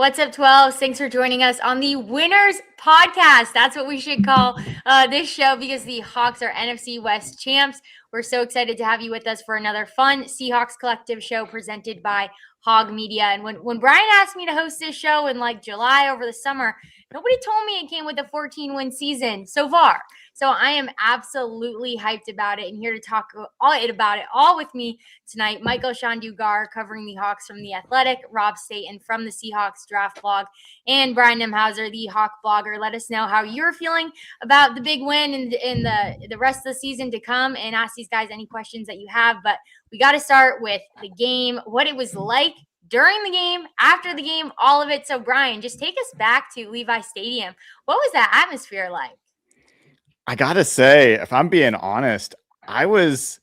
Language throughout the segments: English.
What's up, 12? Thanks for joining us on the Winners Podcast. That's what we should call this show because the Hawks are NFC West Champs. We're so excited to have you with us for another fun Seahawks Collective show presented by Hog Media. And when Brian asked me to host this show in like July over the summer, nobody told me it came with a 14-win season so far. So I am absolutely hyped about it and here to talk about it all with me tonight. Michael Shandugar covering the Hawks from The Athletic, Rob Staten from the Seahawks Draft Blog, and Brian Nemhauser, the Hawk blogger. Let us know how you're feeling about the big win and the rest of the season to come, and ask these guys any questions that you have. But we got to start with the game, what it was like during the game, after the game, all of it. So Brian, just take us back to Levi Stadium. What was that atmosphere like? I gotta say, if I'm being honest, I was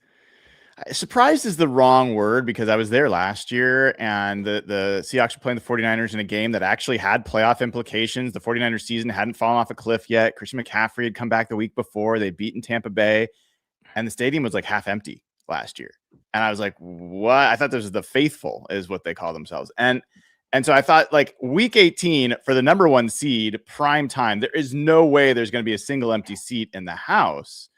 surprised is the wrong word because I was there last year and the Seahawks were playing the 49ers in a game that actually had playoff implications. The 49ers season hadn't fallen off a cliff yet. Christian McCaffrey had come back the week before. They'd beaten Tampa Bay, and the stadium was like half empty last year. And I was like, what? I thought this was the faithful is what they call themselves. And so I thought, like, week 18 for the number one seed, prime time, there is no way there's going to be a single empty seat in the house.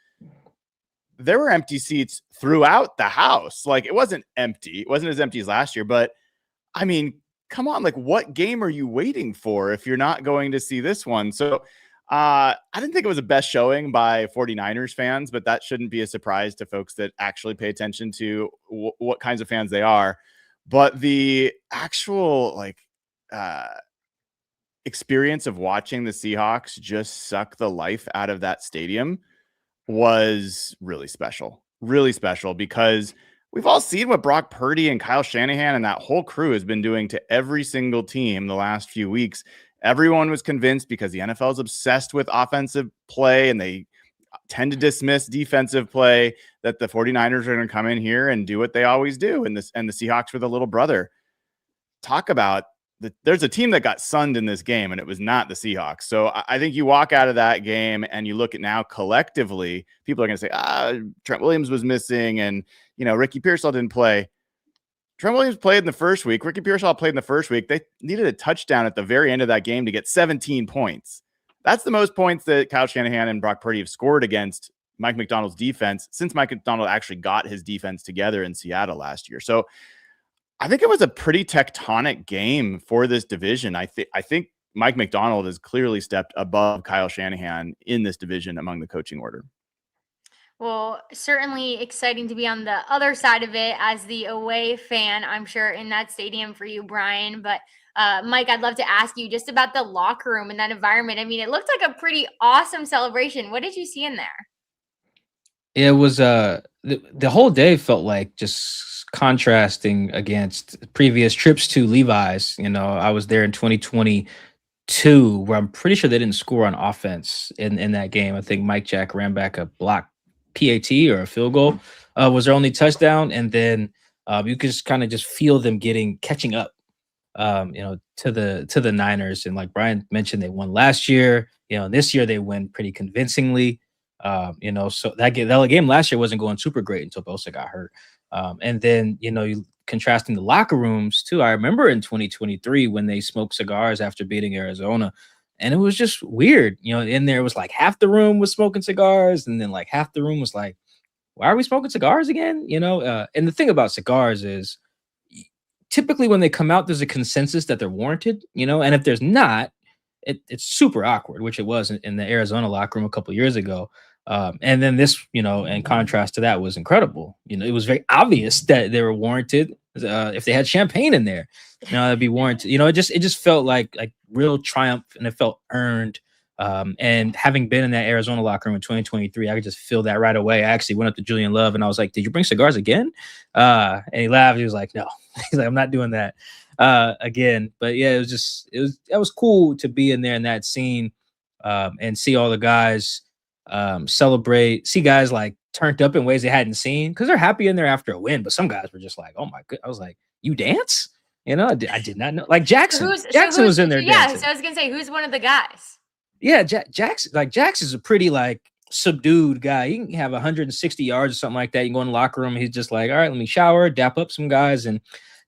There were empty seats throughout the house. Like, it wasn't empty. It wasn't as empty as last year. But, I mean, come on. Like, what game are you waiting for if you're not going to see this one? So I didn't think it was the best showing by 49ers fans, but that shouldn't be a surprise to folks that actually pay attention to what kinds of fans they are. But the actual experience of watching the Seahawks just suck the life out of that stadium was really special because we've all seen what Brock Purdy and Kyle Shanahan and that whole crew has been doing to every single team the last few weeks. Everyone was convinced because the NFL is obsessed with offensive play and they tend to dismiss defensive play that the 49ers are going to come in here and do what they always do. And the Seahawks were the little brother. Talk about there's a team that got sunned in this game and it was not the Seahawks. So I think you walk out of that game and you look at now collectively, people are going to say, Trent Williams was missing and, Ricky Pearsall didn't play. Trent Williams played in the first week. Ricky Pearsall played in the first week. They needed a touchdown at the very end of that game to get 17 points. That's the most points that Kyle Shanahan and Brock Purdy have scored against Mike Macdonald's defense since Mike Macdonald actually got his defense together in Seattle last year. So I think it was a pretty tectonic game for this division. I think Mike Macdonald has clearly stepped above Kyle Shanahan in this division among the coaching order. Well, certainly exciting to be on the other side of it as the away fan, I'm sure, in that stadium for you, Brian. But Mike, I'd love to ask you just about the locker room and that environment. I mean, it looked like a pretty awesome celebration. What did you see in there? It was the whole day felt like just contrasting against previous trips to Levi's. I was there in 2022 where I'm pretty sure they didn't score on offense in that game. I think Mike Jack ran back a block PAT or a field goal was their only touchdown. And then you could just kind of just feel them catching up. To the Niners. And like Brian mentioned, they won last year. This year they win pretty convincingly. So that game last year wasn't going super great until Bosa got hurt. And then, you contrasting the locker rooms too. I remember in 2023 when they smoked cigars after beating Arizona, and it was just weird. In there it was like half the room was smoking cigars, and then like half the room was like, why are we smoking cigars again? And the thing about cigars is, typically when they come out, there's a consensus that they're warranted, and if there's not, it's super awkward, which it was in the Arizona locker room a couple of years ago. And then this, in contrast to that, was incredible. It was very obvious that they were warranted. If they had champagne in there, that'd be warranted. It just felt like real triumph, and it felt earned. And having been in that Arizona locker room in 2023, I could just feel that right away. I actually went up to Julian Love and I was like, "Did you bring cigars again?" And he laughed. He was like, "No." He's like, "I'm not doing that again." But yeah, it was cool to be in there in that scene and see all the guys celebrate. See guys like turned up in ways they hadn't seen because they're happy in there after a win. But some guys were just like, "Oh my god!" I was like, "You dance?" I did not know. Like Jackson was in there. Yeah, dancing. so I was gonna say, who's one of the guys? Yeah, Jackson's a pretty subdued guy. He can have 160 yards or something like that. You can go in the locker room. He's just like, all right, let me shower, dap up some guys, and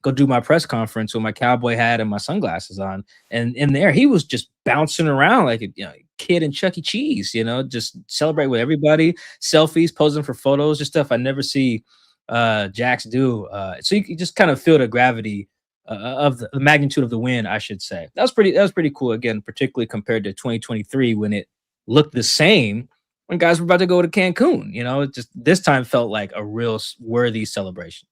go do my press conference with my cowboy hat and my sunglasses on. And in there, he was just bouncing around like a kid in Chuck E. Cheese, just celebrate with everybody, selfies, posing for photos, just stuff I never see Jax do. So you can just kind of feel the gravity of the magnitude of the win, I should say. That was pretty cool. Again, particularly compared to 2023 when it looked the same when guys were about to go to Cancun. It just this time felt like a real worthy celebration.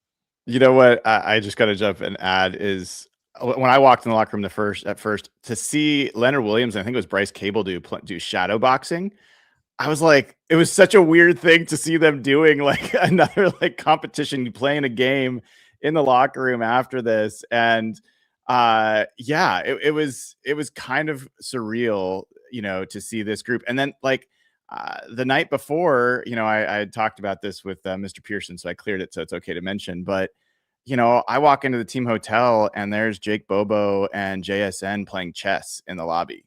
You know what? I just got to jump and add is when I walked in the locker room at first to see Leonard Williams, and I think it was Bryce Cable do shadow boxing. I was like, it was such a weird thing to see them doing, like another like competition. You playing a game in the locker room after this, and it was kind of surreal, to see this group. And then like the night before, I had talked about this with Mr. Pearson, so I cleared it, so it's okay to mention. But I walk into the team hotel and there's Jake Bobo and JSN playing chess in the lobby.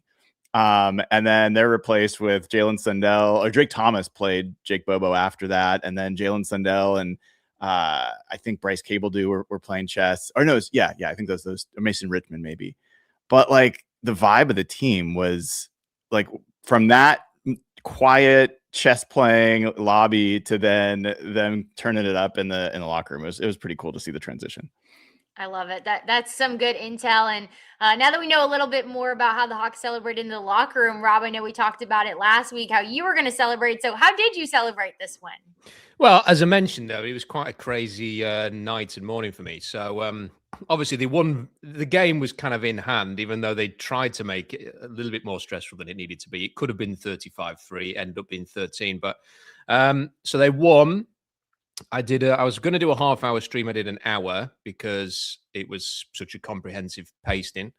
And then they're replaced with Jalen Sundell, or Drake Thomas played Jake Bobo after that. And then Jalen Sundell and I think Bryce Cable were playing chess. Or no, I think those Mason Richmond maybe. But like the vibe of the team was like from that quiet chess playing lobby to then them turning it up in the locker room. It was pretty cool to see the transition. I love it. That's some good intel. And now that we know a little bit more about how the Hawks celebrated in the locker room, Rob, I know we talked about it last week, how you were going to celebrate. So how did you celebrate this win? Well, as I mentioned, though, it was quite a crazy night and morning for me. So obviously they won. The game was kind of in hand, even though they tried to make it a little bit more stressful than it needed to be. It could have been 35-3, ended up being 13. But so they won. I was going to do a half-hour stream. I did an hour because it was such a comprehensive pasting.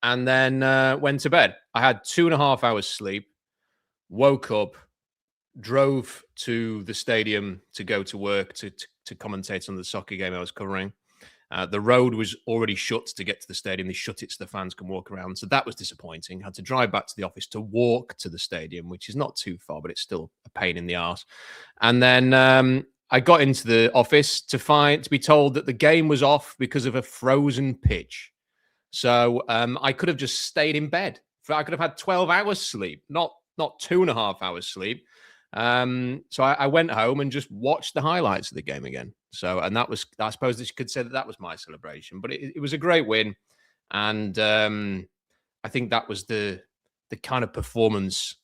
And then went to bed. I had 2.5 hours sleep, woke up, drove to the stadium to go to work to commentate on the soccer game I was covering. The road was already shut to get to the stadium. They shut it so the fans can walk around. So that was disappointing. I had to drive back to the office to walk to the stadium, which is not too far, but it's still a pain in the arse. And then I got into the office to be told that the game was off because of a frozen pitch. So I could have just stayed in bed. I could have had 12 hours sleep, not 2.5 hours sleep. So I went home and just watched the highlights of the game again. So, and that was, I suppose you could say that was my celebration, but it was a great win. And I think that was the kind of performance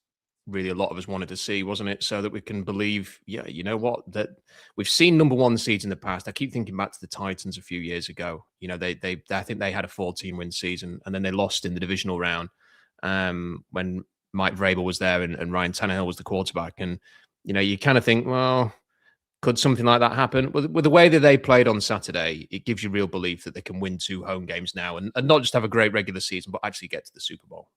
really a lot of us wanted to see, wasn't it? So that we can believe, you know what, that we've seen number one seeds in the past. I keep thinking back to the Titans a few years ago. I think they had a 14-win season and then they lost in the divisional round when Mike Vrabel was there and Ryan Tannehill was the quarterback. And, you kind of think, well, could something like that happen? With the way that they played on Saturday, it gives you real belief that they can win 2 home games now and not just have a great regular season, but actually get to the Super Bowl.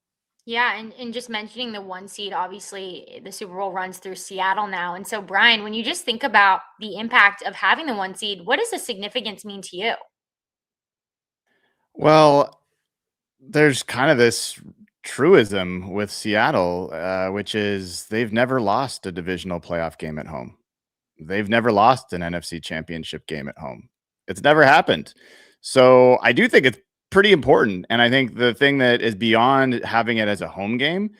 Yeah, and just mentioning the 1 seed, obviously the Super Bowl runs through Seattle now. And so, Brian, when you just think about the impact of having the 1 seed, what does the significance mean to you? Well, there's kind of this truism with Seattle, which is they've never lost a divisional playoff game at home. They've never lost an NFC championship game at home. It's never happened. So I do think it's pretty important. And I think the thing that is beyond having it as a home game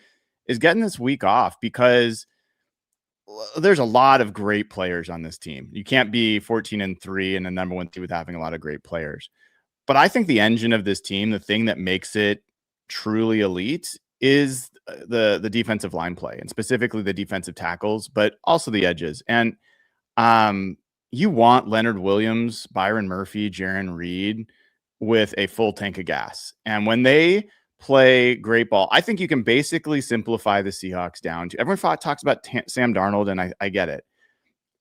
is getting this week off, because there's a lot of great players on this team. You can't be 14-3 and the number 1 seed with having a lot of great players. But I think the engine of this team, the thing that makes it truly elite, is the defensive line play, and specifically the defensive tackles, but also the edges. And you want Leonard Williams, Byron Murphy, Jaron Reed with a full tank of gas. And when they play great ball, I think you can basically simplify the Seahawks down to, everyone talks about Sam Darnold, and I get it.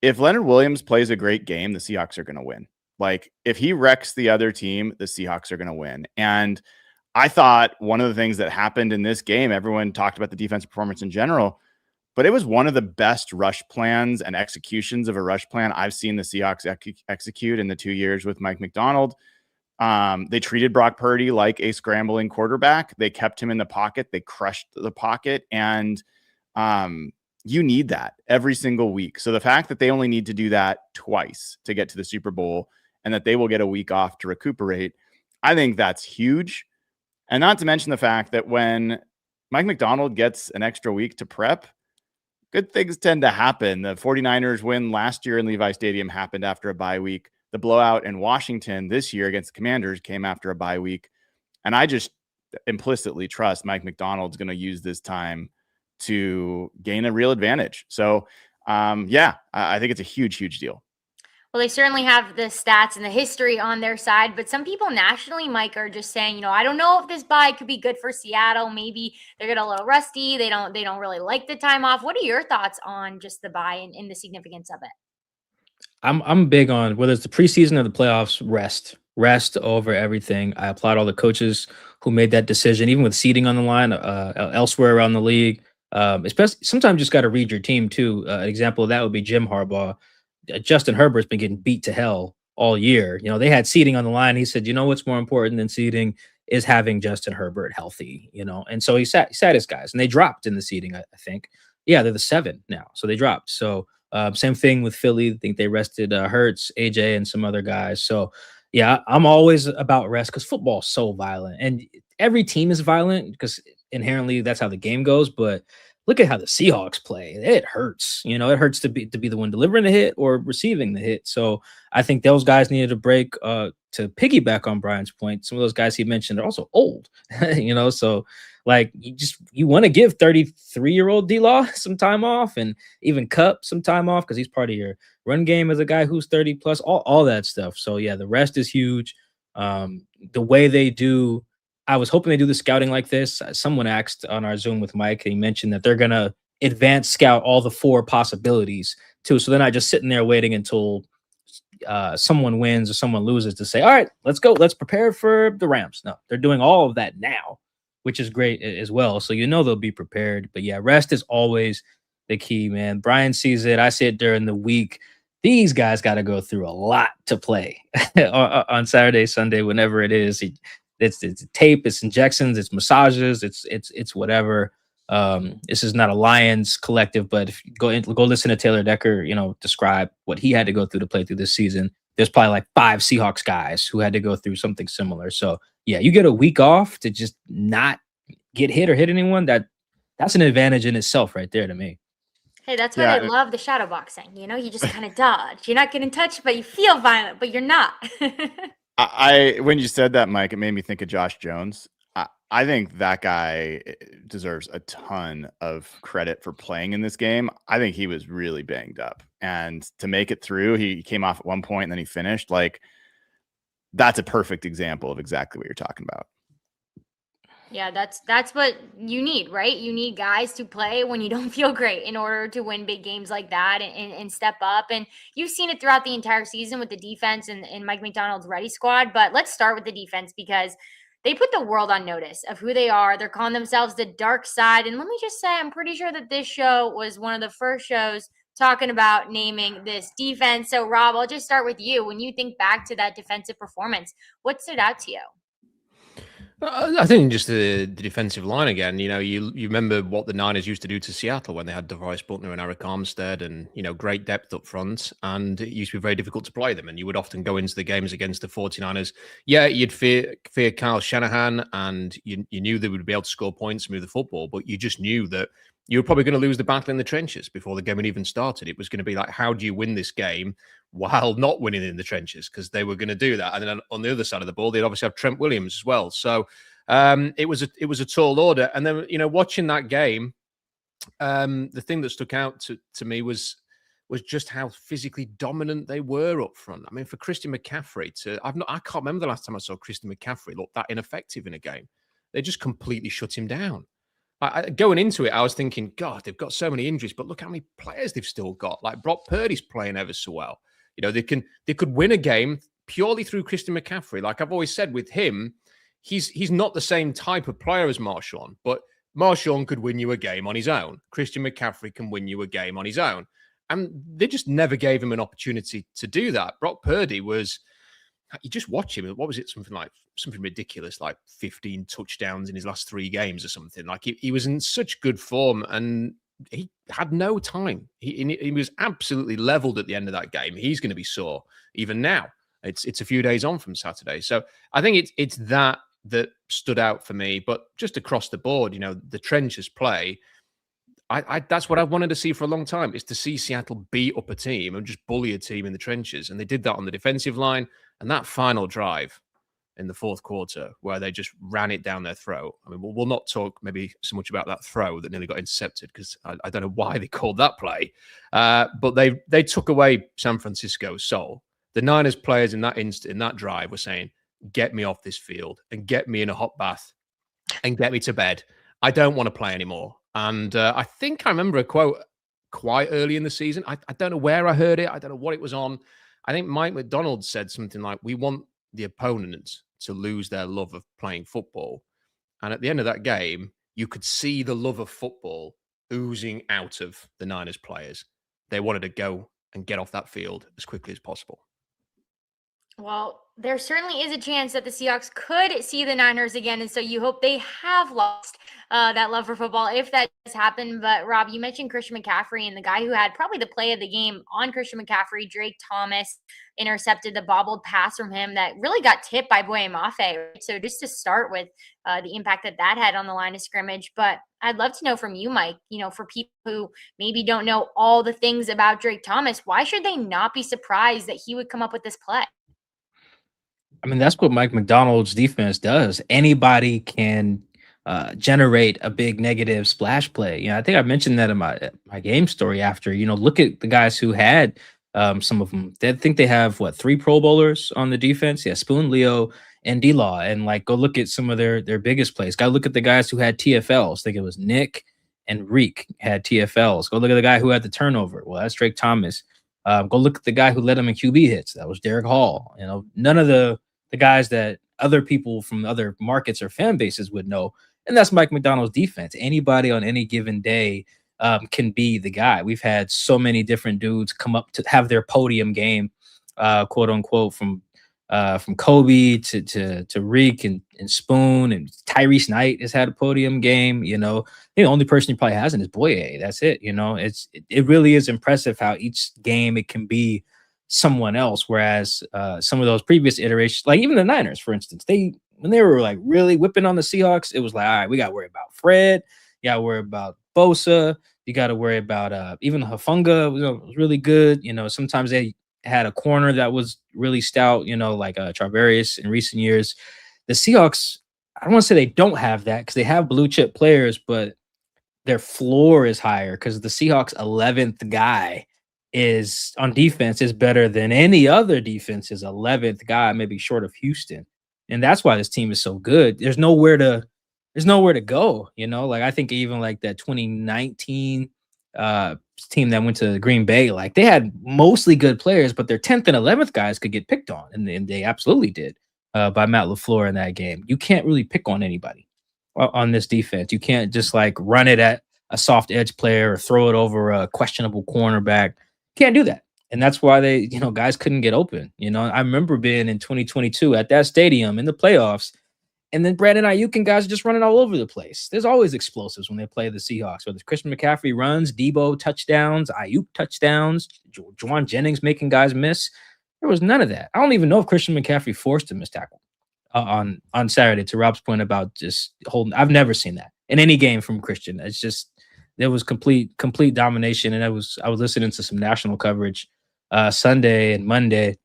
If Leonard Williams plays a great game, the Seahawks are going to win. Like, if he wrecks the other team, the Seahawks are going to win. And I thought one of the things that happened in this game, everyone talked about the defensive performance in general, but it was one of the best rush plans and executions of a rush plan I've seen the Seahawks execute in the 2 years with Mike McDonald. They treated Brock Purdy like a scrambling quarterback. They kept him in the pocket. They crushed the pocket. And you need that every single week. So the fact that they only need to do that twice to get to the Super Bowl and that they will get a week off to recuperate. I think that's huge. And not to mention the fact that when Mike Macdonald gets an extra week to prep, good things tend to happen. The 49ers win last year in Levi Stadium happened after a bye week. The blowout in Washington this year against the Commanders came after a bye week. And I just implicitly trust Mike Macdonald's going to use this time to gain a real advantage. So, I think it's a huge, huge deal. Well, they certainly have the stats and the history on their side, but some people nationally, Mike, are just saying, I don't know if this bye could be good for Seattle. Maybe they're getting a little rusty. They don't really like the time off. What are your thoughts on just the bye and the significance of it? I'm big on whether it's the preseason or the playoffs, rest over everything. I applaud all the coaches who made that decision, even with seeding on the line elsewhere around the league. Especially sometimes you just got to read your team too. An example of that would be Jim Harbaugh. Justin Herbert's been getting beat to hell all year. They had seeding on the line. He said, what's more important than seeding is having Justin Herbert healthy, and so he sat his guys and they dropped in the seeding. I think, they're the 7 now. So they dropped. So same thing with Philly. I think they rested Hurts, AJ, and some other guys. So yeah, I'm always about rest because football's so violent and every team is violent because inherently that's how the game goes. But look at how the Seahawks play. It hurts. It hurts to be the one delivering the hit or receiving the hit. So I think those guys needed a break. To piggyback on Brian's point, some of those guys he mentioned are also old. So like you want to give 33-year-old D-Law some time off and even Cup some time off because he's part of your run game as a guy who's 30 plus, all that stuff. So yeah, the rest is huge. The way they do. I was hoping they do the scouting like this. Someone asked on our Zoom with Mike, and he mentioned that they're going to advance scout all the 4 possibilities too. So they're not just sitting there waiting until someone wins or someone loses to say, all right, let's go. Let's prepare for the Rams. No, they're doing all of that now, which is great as well. So, they'll be prepared. But yeah, rest is always the key, man. Brian sees it. I see it during the week. These guys got to go through a lot to play on Saturday, Sunday, whenever it is. It's tape, it's injections, it's massages, it's whatever. This is not a Lions collective, but if you go listen to Taylor Decker, describe what he had to go through to play through this season. There's probably like 5 Seahawks guys who had to go through something similar. So yeah, you get a week off to just not get hit or hit anyone. That's an advantage in itself right there to me. Hey, that's why they love the shadow boxing. You just kind of dodge. You're not getting touched, but you feel violent, but you're not. When you said that, Mike, it made me think of Josh Jones. I think that guy deserves a ton of credit for playing in this game. I think he was really banged up, and to make it through, he came off at one point and then he finished. Like, that's a perfect example of exactly what you're talking about. Yeah, that's what you need, right? You need guys to play when you don't feel great in order to win big games like that and step up. And you've seen it throughout the entire season with the defense and Mike McDonald's ready squad. But let's start with the defense because they put the world on notice of who they are. They're calling themselves the dark side. And let me just say, I'm pretty sure that this show was one of the first shows talking about naming this defense. So, Rob, I'll just start with you. When you think back to that defensive performance, what stood out to you? I think just the defensive line again. You remember what the Niners used to do to Seattle when they had DeVarius Butler and Eric Armstead and, great depth up front. And it used to be very difficult to play them. And you would often go into the games against the 49ers. Yeah, you'd fear Kyle Shanahan and you knew they would be able to score points, move the football, but you just knew that you were probably going to lose the battle in the trenches before the game had even started. It was going to be like, how do you win this game while not winning in the trenches? Because they were going to do that. And then on the other side of the ball, they'd obviously have Trent Williams as well. So it was a tall order. And then, watching that game, the thing that stuck out to me was just how physically dominant they were up front. I mean, for Christian McCaffrey I can't remember the last time I saw Christian McCaffrey look that ineffective in a game. They just completely shut him down. Going into it, I was thinking, God, they've got so many injuries, but look how many players they've still got. Like Brock Purdy's playing ever so well. They could win a game purely through Christian McCaffrey. Like I've always said with him, he's not the same type of player as Marshawn, but Marshawn could win you a game on his own. Christian McCaffrey can win you a game on his own. And they just never gave him an opportunity to do that. Brock Purdy you just watch him. What was it? Something ridiculous, like 15 touchdowns in his last 3 games or something. Like he was in such good form and he had no time. He was absolutely leveled at the end of that game. He's going to be sore even now. It's a few days on from Saturday. So I think it's that stood out for me. But just across the board, the trenches play, I that's what I've wanted to see for a long time, is to see Seattle beat up a team and just bully a team in the trenches. And they did that on the defensive line. And that final drive in the fourth quarter, where they just ran it down their throat. I mean, we'll not talk maybe so much about that throw that nearly got intercepted, because I don't know why they called that play. But they took away San Francisco's soul. The Niners players in that drive were saying, "Get me off this field and get me in a hot bath and get me to bed. I don't want to play anymore." And I think I remember a quote quite early in the season. I don't know where I heard it. I don't know what it was on. I think Mike McDonald said something like, "We want the opponent to lose their love of playing football." And at the end of that game, you could see the love of football oozing out of the Niners players. They wanted to go and get off that field as quickly as possible. Well, there certainly is a chance that the Seahawks could see the Niners again. And so you hope they have lost that love for football if that does happen. But Rob, you mentioned Christian McCaffrey, and the guy who had probably the play of the game on Christian McCaffrey, Drake Thomas, intercepted the bobbled pass from him that really got tipped by Boye Mafe. Right? So just to start with the impact that had on the line of scrimmage. But I'd love to know from you, Mike, for people who maybe don't know all the things about Drake Thomas, why should they not be surprised that he would come up with this play? I mean, that's what Mike McDonald's defense does. Anybody can generate a big negative splash play. I think I mentioned that in my game story after. Look at the guys who had some of them. I think they have 3 Pro Bowlers on the defense. Yeah, Spoon, Leo, and D-Law. And go look at some of their biggest plays. Go look at the guys who had TFLs. I think it was Nick and Reek had TFLs. Go look at the guy who had the turnover. Well, that's Drake Thomas. Go look at the guy who led him in QB hits. That was Derek Hall. None of the guys that other people from other markets or fan bases would know. And that's Mike McDonald's defense. Anybody on any given day can be the guy. We've had so many different dudes come up to have their podium game, quote unquote, from Kobe to Reek and Spoon, and Tyrese Knight has had a podium game. The only person he probably hasn't is Boye. That's it. It really is impressive how each game it can be someone else. Whereas some of those previous iterations, like even the Niners, for instance, when they were really whipping on the Seahawks, it was like, all right, we got to worry about Fred. You got to worry about Bosa. You got to worry about even Hufanga was really good. Sometimes they had a corner that was really stout, like Charvarius in recent years. The Seahawks, I don't want to say they don't have that, because they have blue chip players, but their floor is higher, because the Seahawks 11th guy is on defense is better than any other defense's 11th guy, maybe short of Houston. And that's why this team is so good. There's nowhere to go, I think even that 2019 team that went to Green Bay, they had mostly good players, but their 10th and 11th guys could get picked on. And they absolutely did by Matt LaFleur in that game. You can't really pick on anybody on this defense. You can't just run it at a soft edge player or throw it over a questionable cornerback. Can't do that. And that's why they, guys couldn't get open. I remember being in 2022 at that stadium in the playoffs, and then Brandon Ayuk and guys are just running all over the place. There's always explosives when they play the Seahawks. Whether it's Christian McCaffrey runs, Debo touchdowns, Ayuk touchdowns, Juwan Jennings making guys miss. There was none of that. I don't even know if Christian McCaffrey forced a missed tackle on Saturday, to Rob's point about just holding. I've never seen that in any game from Christian. It's just, there was complete domination. And I was listening to some national coverage Sunday and Monday,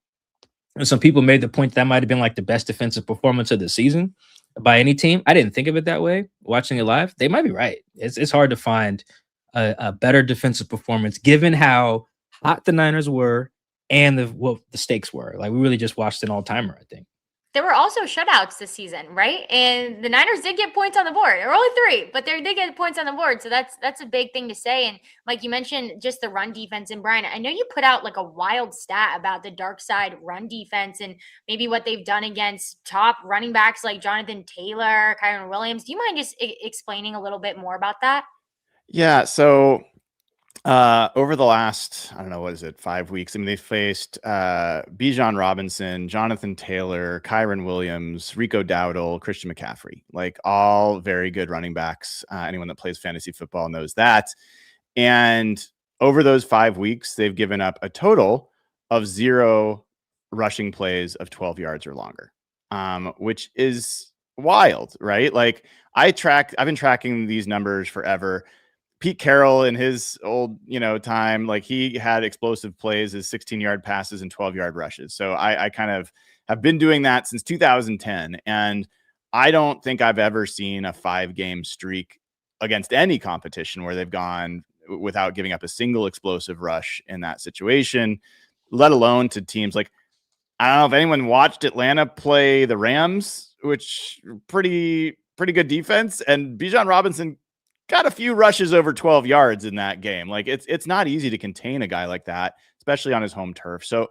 and some people made the point that might have been the best defensive performance of the season by any team. I didn't think of it that way. Watching it live, they might be right. It's hard to find a better defensive performance given how hot the Niners were and what the stakes were. We really just watched an all-timer, I think. There were also shutouts this season, right? And the Niners did get points on the board. There were only 3, but they did get points on the board. So that's a big thing to say. And like you mentioned, just the run defense. And Brian, I know you put out a wild stat about the dark side run defense and maybe what they've done against top running backs like Jonathan Taylor, Kyron Williams. Do you mind just explaining a little bit more about that? Yeah. So over the last, I don't know, 5 weeks? I mean, they faced Bijan Robinson, Jonathan Taylor, Kyron Williams, Rico Dowdle, Christian McCaffrey, all very good running backs. Anyone that plays fantasy football knows that. And over those 5 weeks, they've given up a total of 0 rushing plays of 12 yards or longer, which is wild, right? Like I've been tracking these numbers forever. Pete Carroll in his old, time, like he had explosive plays as 16-yard passes and 12-yard rushes. So I kind of have been doing that since 2010. And I don't think I've ever seen a 5-game streak against any competition where they've gone without giving up a single explosive rush in that situation, let alone to teams like, I don't know if anyone watched Atlanta play the Rams, which pretty good defense. And Bijan Robinson got a few rushes over 12 yards in that game. Like it's not easy to contain a guy like that, especially on his home turf. So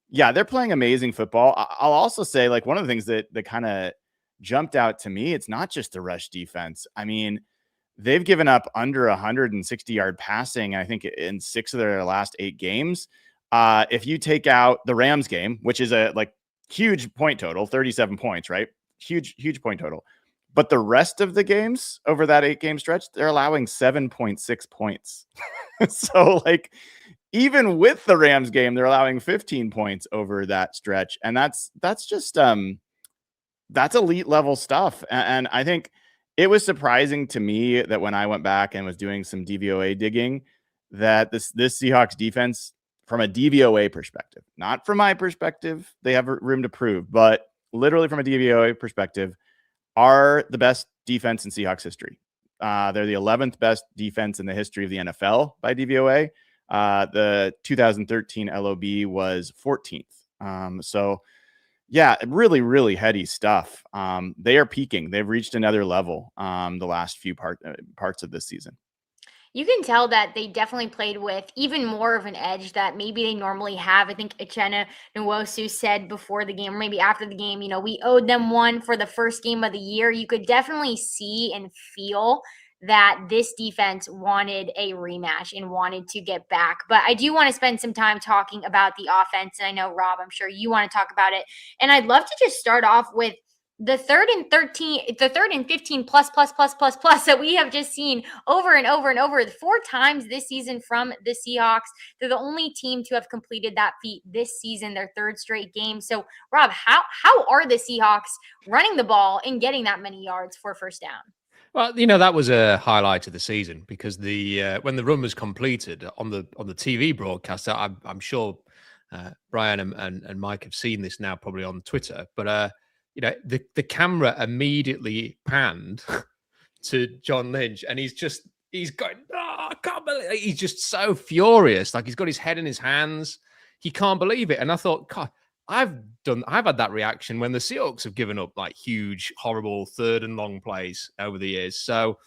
yeah, they're playing amazing football. I'll also say, like, one of the things that kind of jumped out to me, it's not just the rush defense. I mean, they've given up under 160-yard passing, I think, in 6 of their last 8 games. If you take out the Rams game, which is a huge point total, 37 points, right? Huge point total. But the rest of the games over that 8-game stretch, they're allowing 7.6 points. So even with the Rams game, they're allowing 15 points over that stretch. And that's just, that's elite level stuff. And I think it was surprising to me that when I went back and was doing some DVOA digging, that this Seahawks defense, from a DVOA perspective, not from my perspective, they have room to prove, but literally from a DVOA perspective, are the best defense in Seahawks history. They're the 11th best defense in the history of the NFL by DVOA. The 2013 LOB was 14th. So yeah, really, really heady stuff. They are peaking. They've reached another level the last few parts of this season. You can tell that they definitely played with even more of an edge that maybe they normally have. I think Uchenna Nwosu said before the game, or maybe after the game, we owed them one for the first game of the year. You could definitely see and feel that this defense wanted a rematch and wanted to get back. But I do want to spend some time talking about the offense. And I know, Rob, I'm sure you want to talk about it. And I'd love to just start off with the 3rd and 15 plus that we have just seen over and over and over 4 times this season from the Seahawks. They're the only team to have completed that feat this season, their 3rd straight game. So, Rob, how are the Seahawks running the ball and getting that many yards for first down? Well, that was a highlight of the season because when the run was completed on the TV broadcast, I'm sure Brian and Mike have seen this now probably on Twitter, but the camera immediately panned to John Lynch, and he's going, oh, I can't believe it. He's just so furious. Like, he's got his head in his hands. He can't believe it. And I thought, God, I've had that reaction when the Seahawks have given up huge, horrible 3rd and long plays over the years. So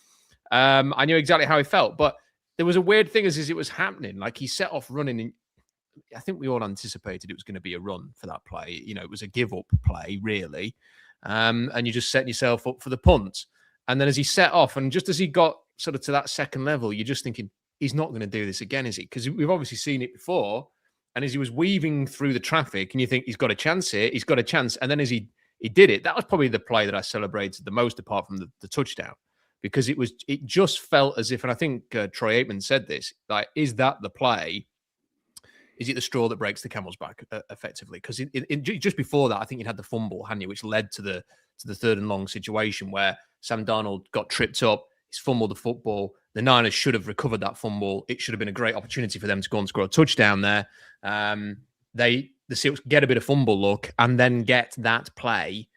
I knew exactly how he felt. But there was a weird thing as it was happening. Like, he set off running, and I think we all anticipated it was going to be a run for that play. It was a give-up play, really. And you're just setting yourself up for the punt. And then as he set off, and just as he got sort of to that second level, you're just thinking, he's not going to do this again, is he? Because we've obviously seen it before. And as he was weaving through the traffic, and you think, he's got a chance here, he's got a chance. And then as he did it, that was probably the play that I celebrated the most, apart from the touchdown. Because it just felt as if, and I think Troy Aikman said this, is that the play? Is it the straw that breaks the camel's back, effectively? Because just before that, I think you had the fumble, hadn't you, which led to the 3rd and long situation where Sam Darnold got tripped up, he's fumbled the football. The Niners should have recovered that fumble. It should have been a great opportunity for them to go and score a touchdown there. The Seahawks get a bit of fumble luck and then get that play.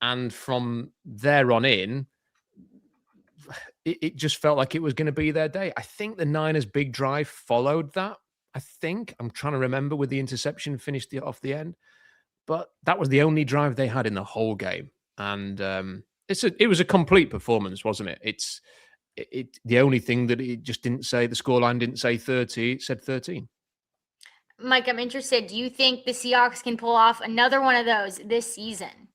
And from there on in, it just felt like it was going to be their day. I think the Niners' big drive followed that. I'm trying to remember, with the interception finished off the end, but that was the only drive they had in the whole game. And it was a complete performance, wasn't it? It's the only thing that it just didn't say, the scoreline didn't say 30, it said 13. Mike, I'm interested. Do you think the Seahawks can pull off another one of those this season?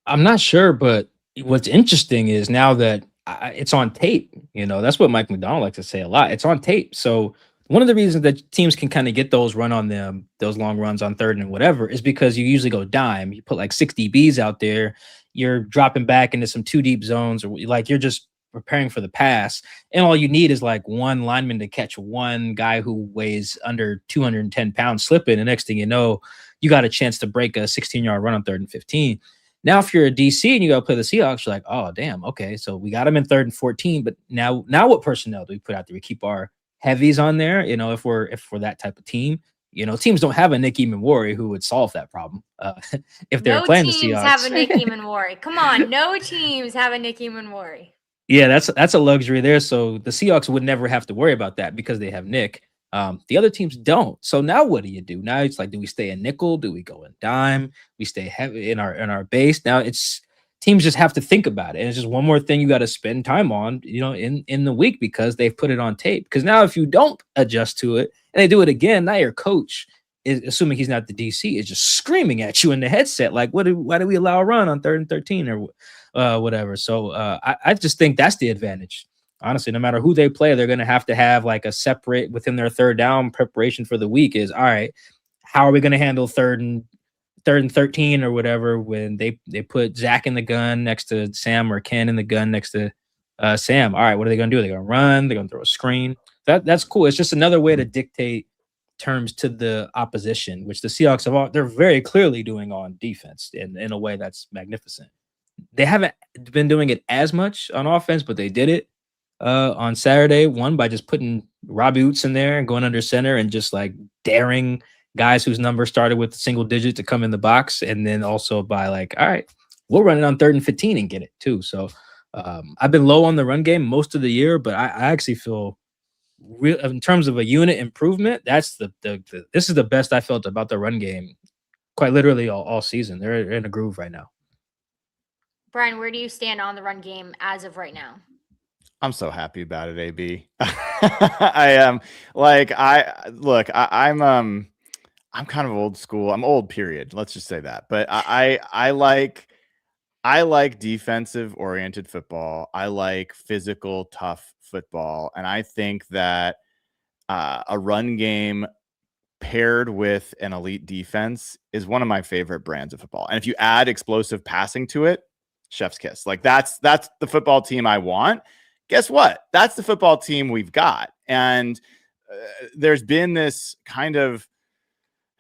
I'm not sure, but what's interesting is now that it's on tape, that's what Mike McDonald likes to say a lot. It's on tape. So one of the reasons that teams can kind of get those run on them, those long runs on 3rd and whatever, is because you usually go dime. You put 6 DBs out there, you're dropping back into some 2 deep zones, or you're just preparing for the pass, and all you need is like one lineman to catch one guy who weighs under 210 pounds slipping, and next thing you know, you got a chance to break a 16-yard run on 3rd and 15. Now, if you're a DC and you got to play the Seahawks, you're like, oh, damn, okay, so we got them in 3rd and 14, but now what personnel do we put out there? We keep our heavies on there, if we're that type of team. Teams don't have a Nick Eamon-Warry who would solve that problem if they were playing the Seahawks. No teams have a Nick Eamon-Warry. Come on, no teams have a Nick Eamon-Warry. Yeah, that's a luxury there. So the Seahawks would never have to worry about that because they have Nick. The other teams don't. So now what do? Now it's like, do we stay in nickel? Do we go in dime? We stay heavy in our base. Now it's teams just have to think about it. And it's just one more thing you got to spend time on, in the week because they've put it on tape. Because now if you don't adjust to it and they do it again, now your coach is, assuming he's not the DC, is just screaming at you in the headset like, why do we allow a run on 3rd and 13 or whatever? So I just think that's the advantage. Honestly, no matter who they play, they're going to have like a separate within their 3rd down preparation for the week is, all right, how are we going to handle 3rd and 13 or whatever when they put Zach in the gun next to Sam or Ken in the gun next to Sam? All right, what are they going to do? They're going to run. They're going to throw a screen. That's cool. It's just another way to dictate terms to the opposition, which the Seahawks they're very clearly doing on defense in a way that's magnificent. They haven't been doing it as much on offense, but they did it on Saturday, one by just putting Robbie Oots in there and going under center and just like daring guys whose number started with single digit to come in the box. And then also by like, all right, we'll run it on 3rd and 15 and get it too. So I've been low on the run game most of the year, but I actually feel real in terms of a unit improvement. That's this is the best I felt about the run game quite literally all season. They're in a groove right now. Brian, where do you stand on the run game as of right now? I'm so happy about it, AB. I am I'm kind of old school. I'm old, period. Let's just say that. But I like defensive oriented football. I like physical, tough football. And I think that a run game paired with an elite defense is one of my favorite brands of football. And if you add explosive passing to it, chef's kiss. Like that's the football team I want. Guess what? That's the football team we've got. And there's been this kind of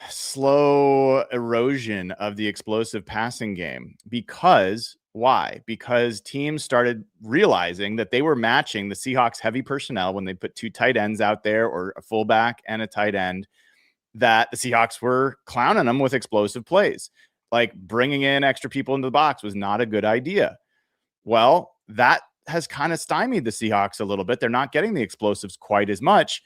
slow erosion of the explosive passing game because why? Because teams started realizing that they were matching the Seahawks heavy personnel when they put 2 tight ends out there or a fullback and a tight end, that the Seahawks were clowning them with explosive plays. Like bringing in extra people into the box was not a good idea. Well, that has kind of stymied the Seahawks a little bit. They're not getting the explosives quite as much,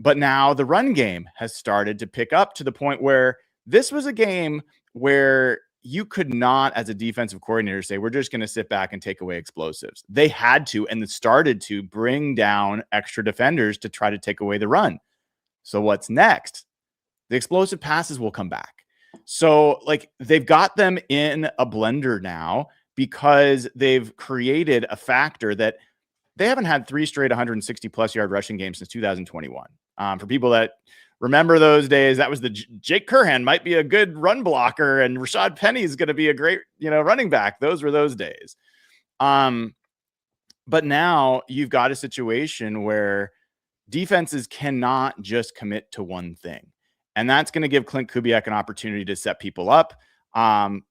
but now the run game has started to pick up to the point where this was a game where you could not, as a defensive coordinator, say, we're just going to sit back and take away explosives. They had to, and started to bring down extra defenders to try to take away the run. So what's next? The explosive passes will come back. So like they've got them in a blender now, because they've created a factor that they haven't had 3 straight 160 plus yard rushing games since 2021. For people that remember those days, that was the Jake Curhan might be a good run blocker and Rashad Penny is going to be a great, running back. Those were those days. But now you've got a situation where defenses cannot just commit to one thing. And that's going to give Clint Kubiak an opportunity to set people up. And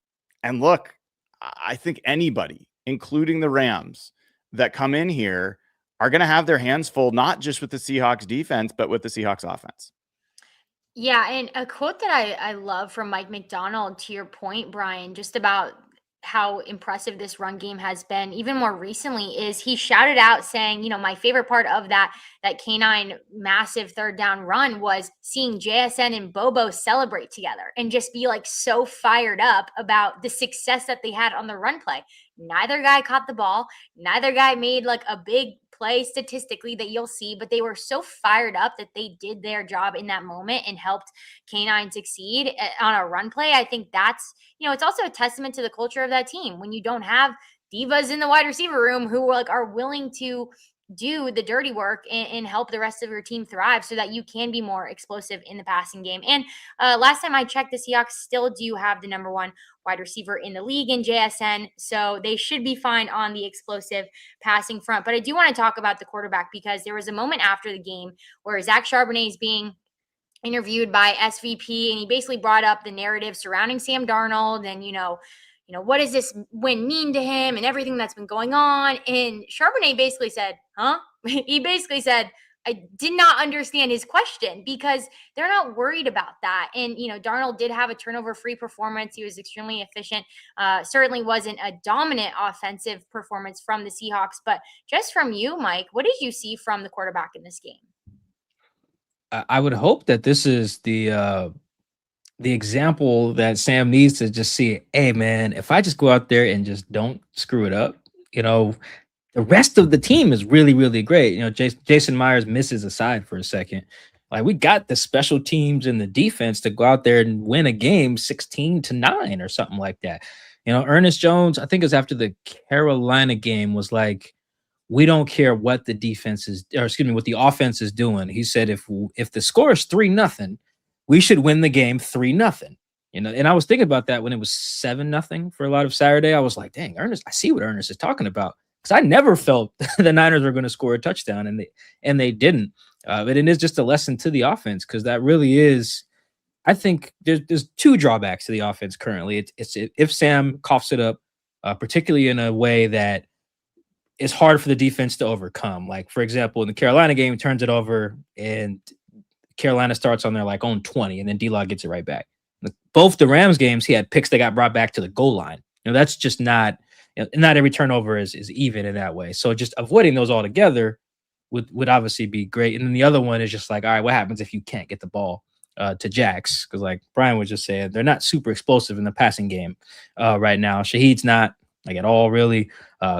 look, I think anybody, including the Rams, that come in here are going to have their hands full, not just with the Seahawks defense, but with the Seahawks offense. Yeah, and a quote that I love from Mike McDonald, to your point, Brian, just about how impressive this run game has been even more recently, is he shouted out saying, my favorite part of that canine massive 3rd down run was seeing JSN and Bobo celebrate together and just be like so fired up about the success that they had on the run play. Neither guy caught the ball. Neither guy made like a big play statistically that you'll see, but they were so fired up that they did their job in that moment and helped K9 succeed on a run play. I think that's, it's also a testament to the culture of that team when you don't have divas in the wide receiver room who are willing to do the dirty work and help the rest of your team thrive so that you can be more explosive in the passing game. And last time I checked, the Seahawks still do have the number one wide receiver in the league in JSN. So they should be fine on the explosive passing front. But I do want to talk about the quarterback because there was a moment after the game where Zach Charbonnet is being interviewed by SVP, and he basically brought up the narrative surrounding Sam Darnold and, what does this win mean to him and everything that's been going on. And Charbonnet basically said, huh? He basically said, I did not understand his question because they're not worried about that. And, Darnold did have a turnover-free performance. He was extremely efficient. Certainly wasn't a dominant offensive performance from the Seahawks. But just from you, Mike, what did you see from the quarterback in this game? I would hope that this is the example that Sam needs to just see. Hey, man, if I just go out there and just don't screw it up, the rest of the team is really, really great. Jason Myers misses aside for a second. Like, we got the special teams and the defense to go out there and win a game 16-9 or something like that. Ernest Jones, I think it was after the Carolina game, was like, we don't care what the defense is, or excuse me, what the offense is doing. He said, if the score is 3-0, we should win the game 3-0. And I was thinking about that when it was 7-0 for a lot of Saturday. I was like, dang, Ernest, I see what Ernest is talking about. Because I never felt the Niners were going to score a touchdown, and they didn't. But it is just a lesson to the offense, because that really is. I think there's two drawbacks to the offense currently. It's if Sam coughs it up, particularly in a way that is hard for the defense to overcome. Like, for example, in the Carolina game, he turns it over and Carolina starts on their own 20, and then D-Log gets it right back. Both the Rams games, he had picks that got brought back to the goal line. That's just not every turnover is even in that way. So just avoiding those altogether would obviously be great. And then the other one is just like, all right, what happens if you can't get the ball to Jax? Because like Brian was just saying, they're not super explosive in the passing game right now. Shaheed's not at all, really.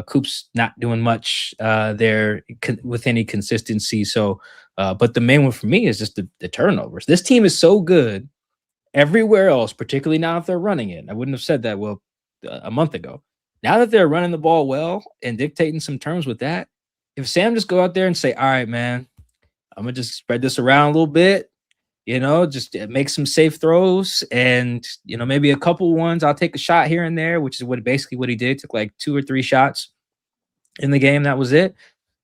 Coop's not doing much there with any consistency. So, but the main one for me is just the turnovers. This team is so good everywhere else, particularly now if they're running it. I wouldn't have said that a month ago. Now that they're running the ball well and dictating some terms with that, if Sam just go out there and say, all right, man, I'm going to just spread this around a little bit, just make some safe throws and, maybe a couple ones. I'll take a shot here and there, which is basically what he did. Took 2 or 3 shots in the game. That was it.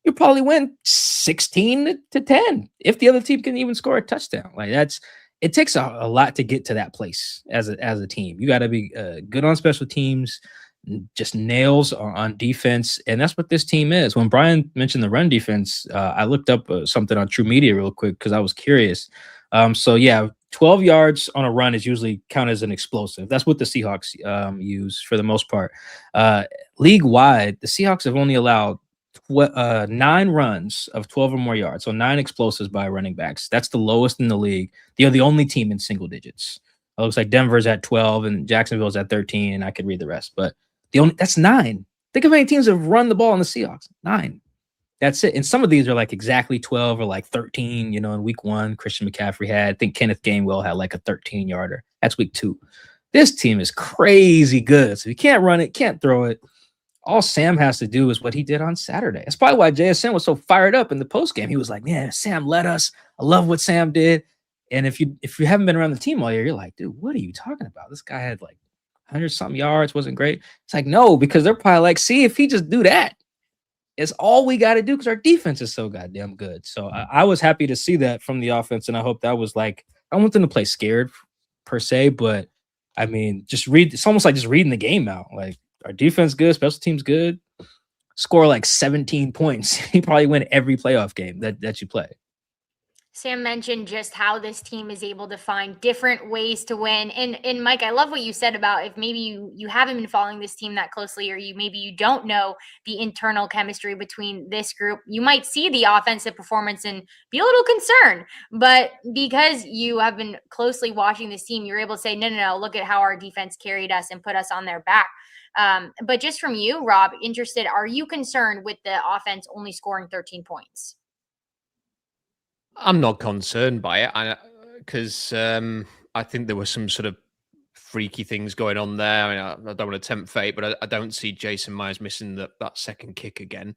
You probably win 16-10 if the other team can even score a touchdown. It takes a lot to get to that place as a team. You got to be good on special teams, just nails on defense. And that's what this team is. When Brian mentioned the run defense, I looked up something on True Media real quick because I was curious. 12 yards on a run is usually counted as an explosive. That's what the Seahawks use for the most part. League wide, the Seahawks have only allowed 9 runs of 12 or more yards. So 9 explosives by running backs. That's the lowest in the league. They are the only team in single digits. It looks like Denver's at 12 and Jacksonville's at 13, and I could read the rest. But that's 9. Think of how many teams have run the ball on the Seahawks. 9. That's it. And some of these are exactly 12 or 13, in week 1, Christian McCaffrey had. I think Kenneth Gainwell had a 13-yarder. That's week 2. This team is crazy good. So you can't run it, can't throw it. All Sam has to do is what he did on Saturday. That's probably why JSN was so fired up in the postgame. He was like, man, Sam led us. I love what Sam did. And if you haven't been around the team all year, you're like, dude, what are you talking about? This guy had 100-something yards, wasn't great. It's no, because they're probably see if he just do that, it's all we got to do because our defense is so goddamn good. So I was happy to see that from the offense, and I hope that was I don't want them to play scared per se, but I mean, it's almost like just reading the game out. Our defense good, special teams good, score 17 points. You probably win every playoff game that you play. Sam mentioned just how this team is able to find different ways to win. And Mike, I love what you said about if maybe you haven't been following this team that closely, or maybe you don't know the internal chemistry between this group. You might see the offensive performance and be a little concerned. But because you have been closely watching this team, you're able to say, no, look at how our defense carried us and put us on their back. But just from you, Rob, interested, are you concerned with the offense only scoring 13 points? I'm not concerned by it because I think there were some sort of freaky things going on there. I mean, I don't want to tempt fate, but I don't see Jason Myers missing that second kick again.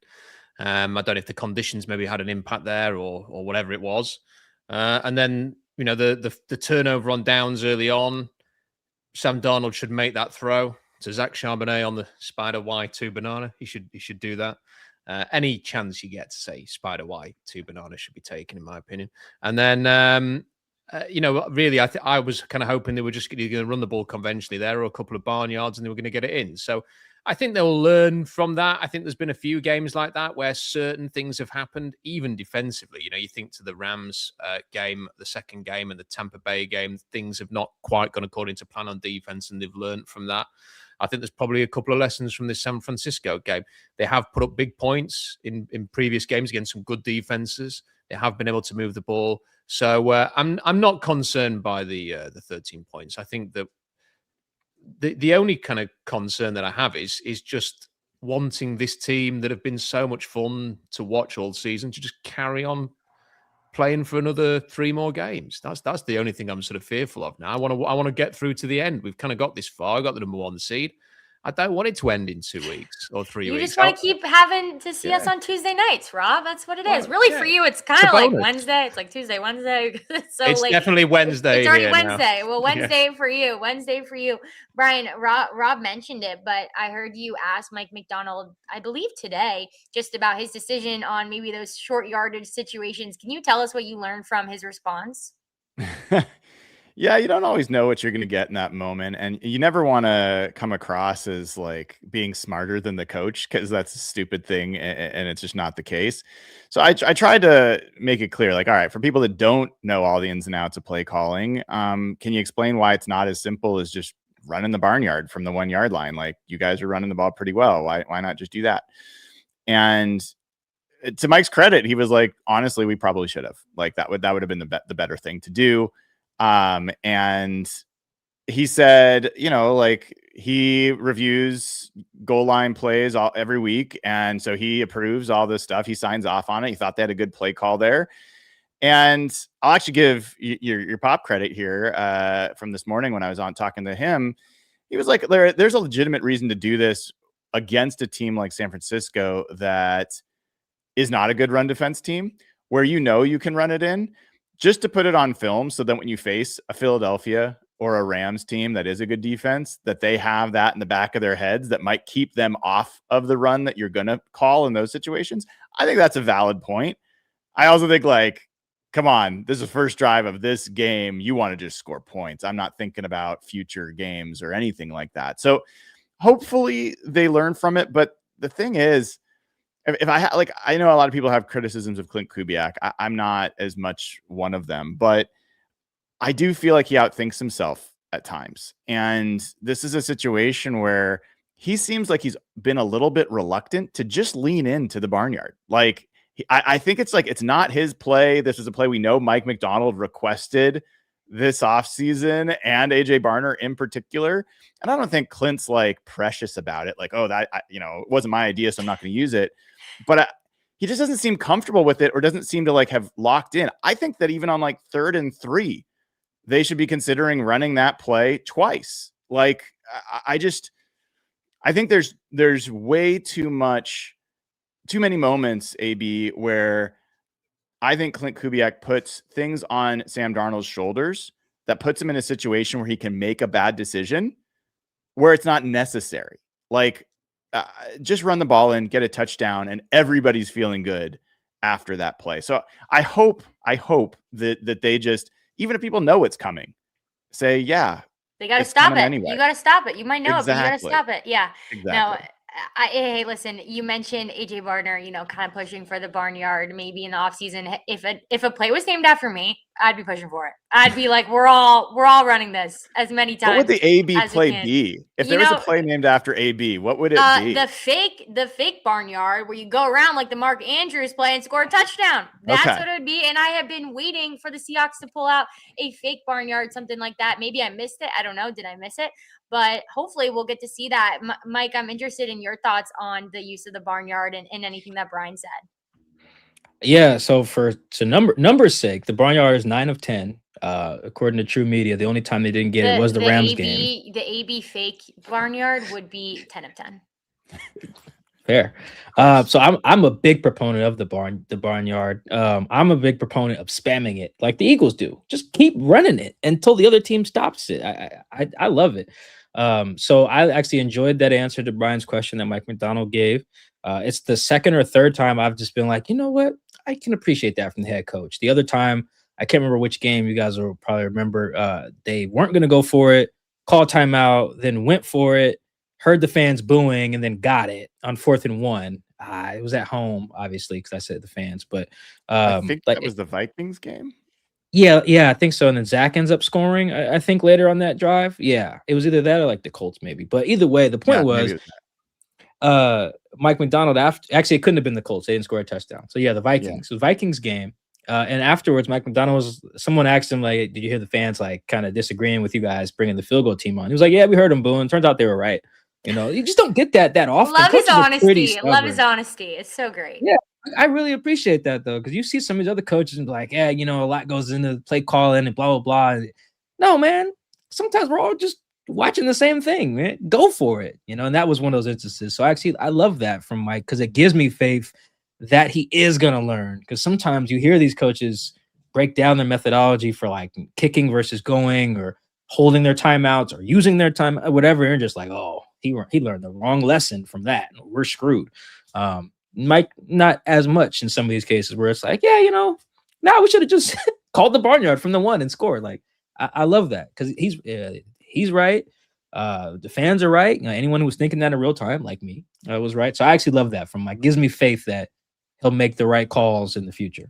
I don't know if the conditions maybe had an impact there or whatever it was. And then, the turnover on downs early on, Sam Darnold should make that throw to Zach Charbonnet on the Spider Y2 banana. He should do that. Any chance you get to say Spider Y2 banana should be taken, in my opinion. And then, really, I was kind of hoping they were just going to run the ball conventionally. There were a couple of barnyards and they were going to get it in. So I think they'll learn from that. I think there's been a few games like that where certain things have happened, even defensively. You think to the Rams game, the second game, and the Tampa Bay game, things have not quite gone according to plan on defense, and they've learned from that. I think there's probably a couple of lessons from this San Francisco game. They have put up big points in previous games against some good defenses. They have been able to move the ball. So I'm not concerned by the 13 points. I think that the only kind of concern that I have is just wanting this team that have been so much fun to watch all season to just carry on playing for another 3 more games. That's the only thing I'm sort of fearful of now. I want to get through to the end. We've kind of got this far. I got the number 1 seed. I don't want it to end in 2 weeks or 3 weeks. You just want to keep having to see us on Tuesday nights, Rob. That's what it is. Really, for you, it's kind of like Wednesday. It's like Tuesday, Wednesday. It's so it's late. Definitely Wednesday. It's already Wednesday. Now. Well, Wednesday for you. Wednesday for you. Brian, Rob mentioned it, but I heard you ask Mike McDonald, I believe today, just about his decision on maybe those short yardage situations. Can you tell us what you learned from his response? Yeah, you don't always know what you're going to get in that moment. And you never want to come across as like being smarter than the coach, because that's a stupid thing. And it's just not the case. So I tried to make it clear, like, all right, for people that don't know all the ins and outs of play calling, can you explain why it's not as simple as just running the barnyard from the 1 yard line? Like, you guys are running the ball pretty well. Why not just do that? And to Mike's credit, he was like, honestly, we probably should have. Like, that would have been the better thing to do. And he said, like, he reviews goal line plays every week. And so he approves all this stuff. He signs off on it. He thought they had a good play call there. And I'll actually give your pop credit here from this morning when I was on talking to him. He was like, there's a legitimate reason to do this against a team like San Francisco that is not a good run defense team, where you can run it in, just to put it on film, so that when you face a Philadelphia or a Rams team that is a good defense, that they have that in the back of their heads that might keep them off of the run that you're going to call in those situations. I think that's a valid point. I also think, like, come on, this is the first drive of this game. You want to just score points. I'm not thinking about future games or anything like that. So hopefully they learn from it. But the thing is, if I know a lot of people have criticisms of Clint Kubiak. I'm not as much one of them, but I do feel like he outthinks himself at times. And this is a situation where he seems like he's been a little bit reluctant to just lean into the barnyard. Like, I think it's like, it's not his play. This is a play we know Mike McDonald requested this offseason, and AJ Barner in particular. And I don't think Clint's like precious about it. Like, oh, that, it wasn't my idea, so I'm not going to use it. But he just doesn't seem comfortable with it, or doesn't seem to like have locked in. I think that even on like 3rd and 3, they should be considering running that play twice. Like, I think there's way too many moments, AB, where I think Clint Kubiak puts things on Sam Darnold's shoulders that puts him in a situation where he can make a bad decision where it's not necessary. Like, just run the ball in, get a touchdown, and everybody's feeling good after that play. So I hope that they just, even if people know it's coming, say, yeah, they got to stop it. Anyway. You got to stop it. You might know exactly. it, but you got to stop it. Yeah. Exactly. Now, hey, listen, you mentioned AJ Barner, kind of pushing for the barnyard maybe in the offseason. If a play was named after me, I'd be pushing for it. I'd be like, we're all running this as many times. What would the AB play be? If there was a play named after AB, what would it be? The fake barnyard where you go around like the Mark Andrews play and score a touchdown. That's what it would be. And I have been waiting for the Seahawks to pull out a fake barnyard, something like that. Maybe I missed it. I don't know. Did I miss it? But hopefully we'll get to see that. Mike, I'm interested in your thoughts on the use of the barnyard and anything that Brian said. Yeah, so numbers sake, the barnyard is 9 of 10. According to True Media, the only time they didn't get it was the Rams game. The AB fake barnyard would be 10 of 10. Fair. So I'm a big proponent of the barnyard. I'm a big proponent of spamming it like the Eagles do. Just keep running it until the other team stops it. I love it. So I actually enjoyed that answer to Brian's question that Mike McDonald gave. It's the second or third time I've just been like, you know what? I can appreciate that from the head coach. The other time, I can't remember which game, you guys will probably remember. They weren't going to go for it, call timeout, then went for it, heard the fans booing, and then got it on 4th and 1. It was at home, obviously, because I said the fans, but I think like that was the Vikings game. yeah, I think so. And then Zach ends up scoring, I think, later on that drive. Yeah, it was either that or like the Colts, maybe. But either way, the point Yeah, maybe was, it was Mike McDonald, actually, it couldn't have been the Colts. They didn't score a touchdown. So yeah, the Vikings. Yeah. So Vikings game. And afterwards, Mike McDonald someone asked him, like, did you hear the fans like kind of disagreeing with you guys bringing the field goal team on? He was like, yeah, we heard them booing. Turns out they were right. You know, you just don't get that often. Love his Coaches are pretty honesty. Love his stubborn. honesty. It's so great. Yeah, I really appreciate that though, because you see some of these other coaches and be like, yeah, you know, a lot goes into play calling and blah blah blah. No, man. Sometimes we're all just watching the same thing, man. Go for it, you know. And that was one of those instances. So actually, I love that from Mike because it gives me faith that he is gonna learn. Because sometimes you hear these coaches break down their methodology for like kicking versus going or holding their timeouts or using their time, whatever. And you're just like, oh, he learned the wrong lesson from that. We're screwed. Mike, not as much in some of these cases where it's like, yeah, you know, now we should have just called the barnyard from the 1 and scored. Like, I love that because he's right. The fans are right. You know, anyone who was thinking that in real time, like me, was right. So I actually love that from Mike. Gives me faith that he'll make the right calls in the future.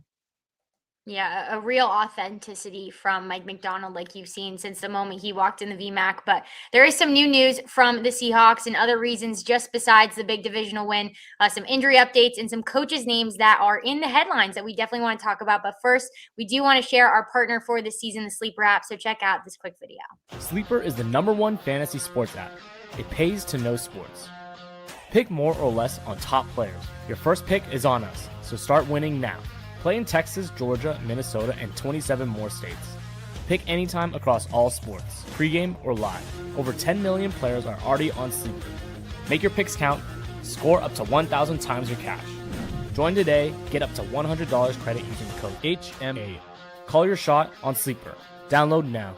Yeah, a real authenticity from Mike McDonald, like you've seen since the moment he walked in the VMAC. But there is some new news from the Seahawks and other reasons just besides the big divisional win, some injury updates and some coaches' names that are in the headlines that we definitely want to talk about. But first, we do want to share our partner for this season, the Sleeper app. So check out this quick video. Sleeper is the #1 fantasy sports app. It pays to know sports. Pick more or less on top players. Your first pick is on us, so start winning now. Play in Texas, Georgia, Minnesota, and 27 more states. Pick anytime across all sports, pregame or live. Over 10 million players are already on Sleeper. Make your picks count. Score up to 1,000 times your cash. Join today. Get up to $100 credit using the code HMA. Call your shot on Sleeper. Download now.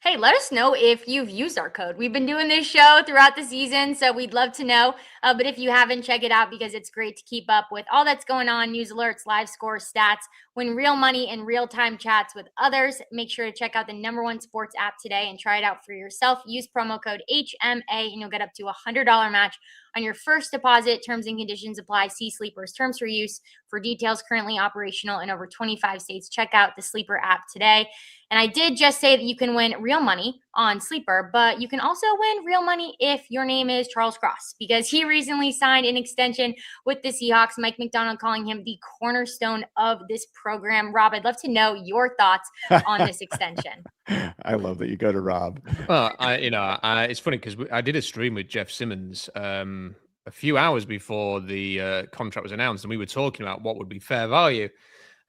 Hey, let us know if you've used our code. We've been doing this show throughout the season, so we'd love to know. But if you haven't, check it out because it's great to keep up with all that's going on, news alerts, live scores, stats, win real money and real-time chats with others. Make sure to check out the #1 sports app today and try it out for yourself. Use promo code HMA and you'll get up to a $100 match on your first deposit. Terms and conditions apply. See Sleeper's terms for use for details. Currently operational in over 25 states. Check out the Sleeper app today. And I did just say that you can win real money on Sleeper, but you can also win real money if your name is Charles Cross because he recently signed an extension with the Seahawks. Mike McDonald calling him the cornerstone of this program. Rob, I'd love to know your thoughts on this extension. I love that you go to Rob. Well, it's funny because I did a stream with Jeff Simmons a few hours before the contract was announced, and we were talking about what would be fair value.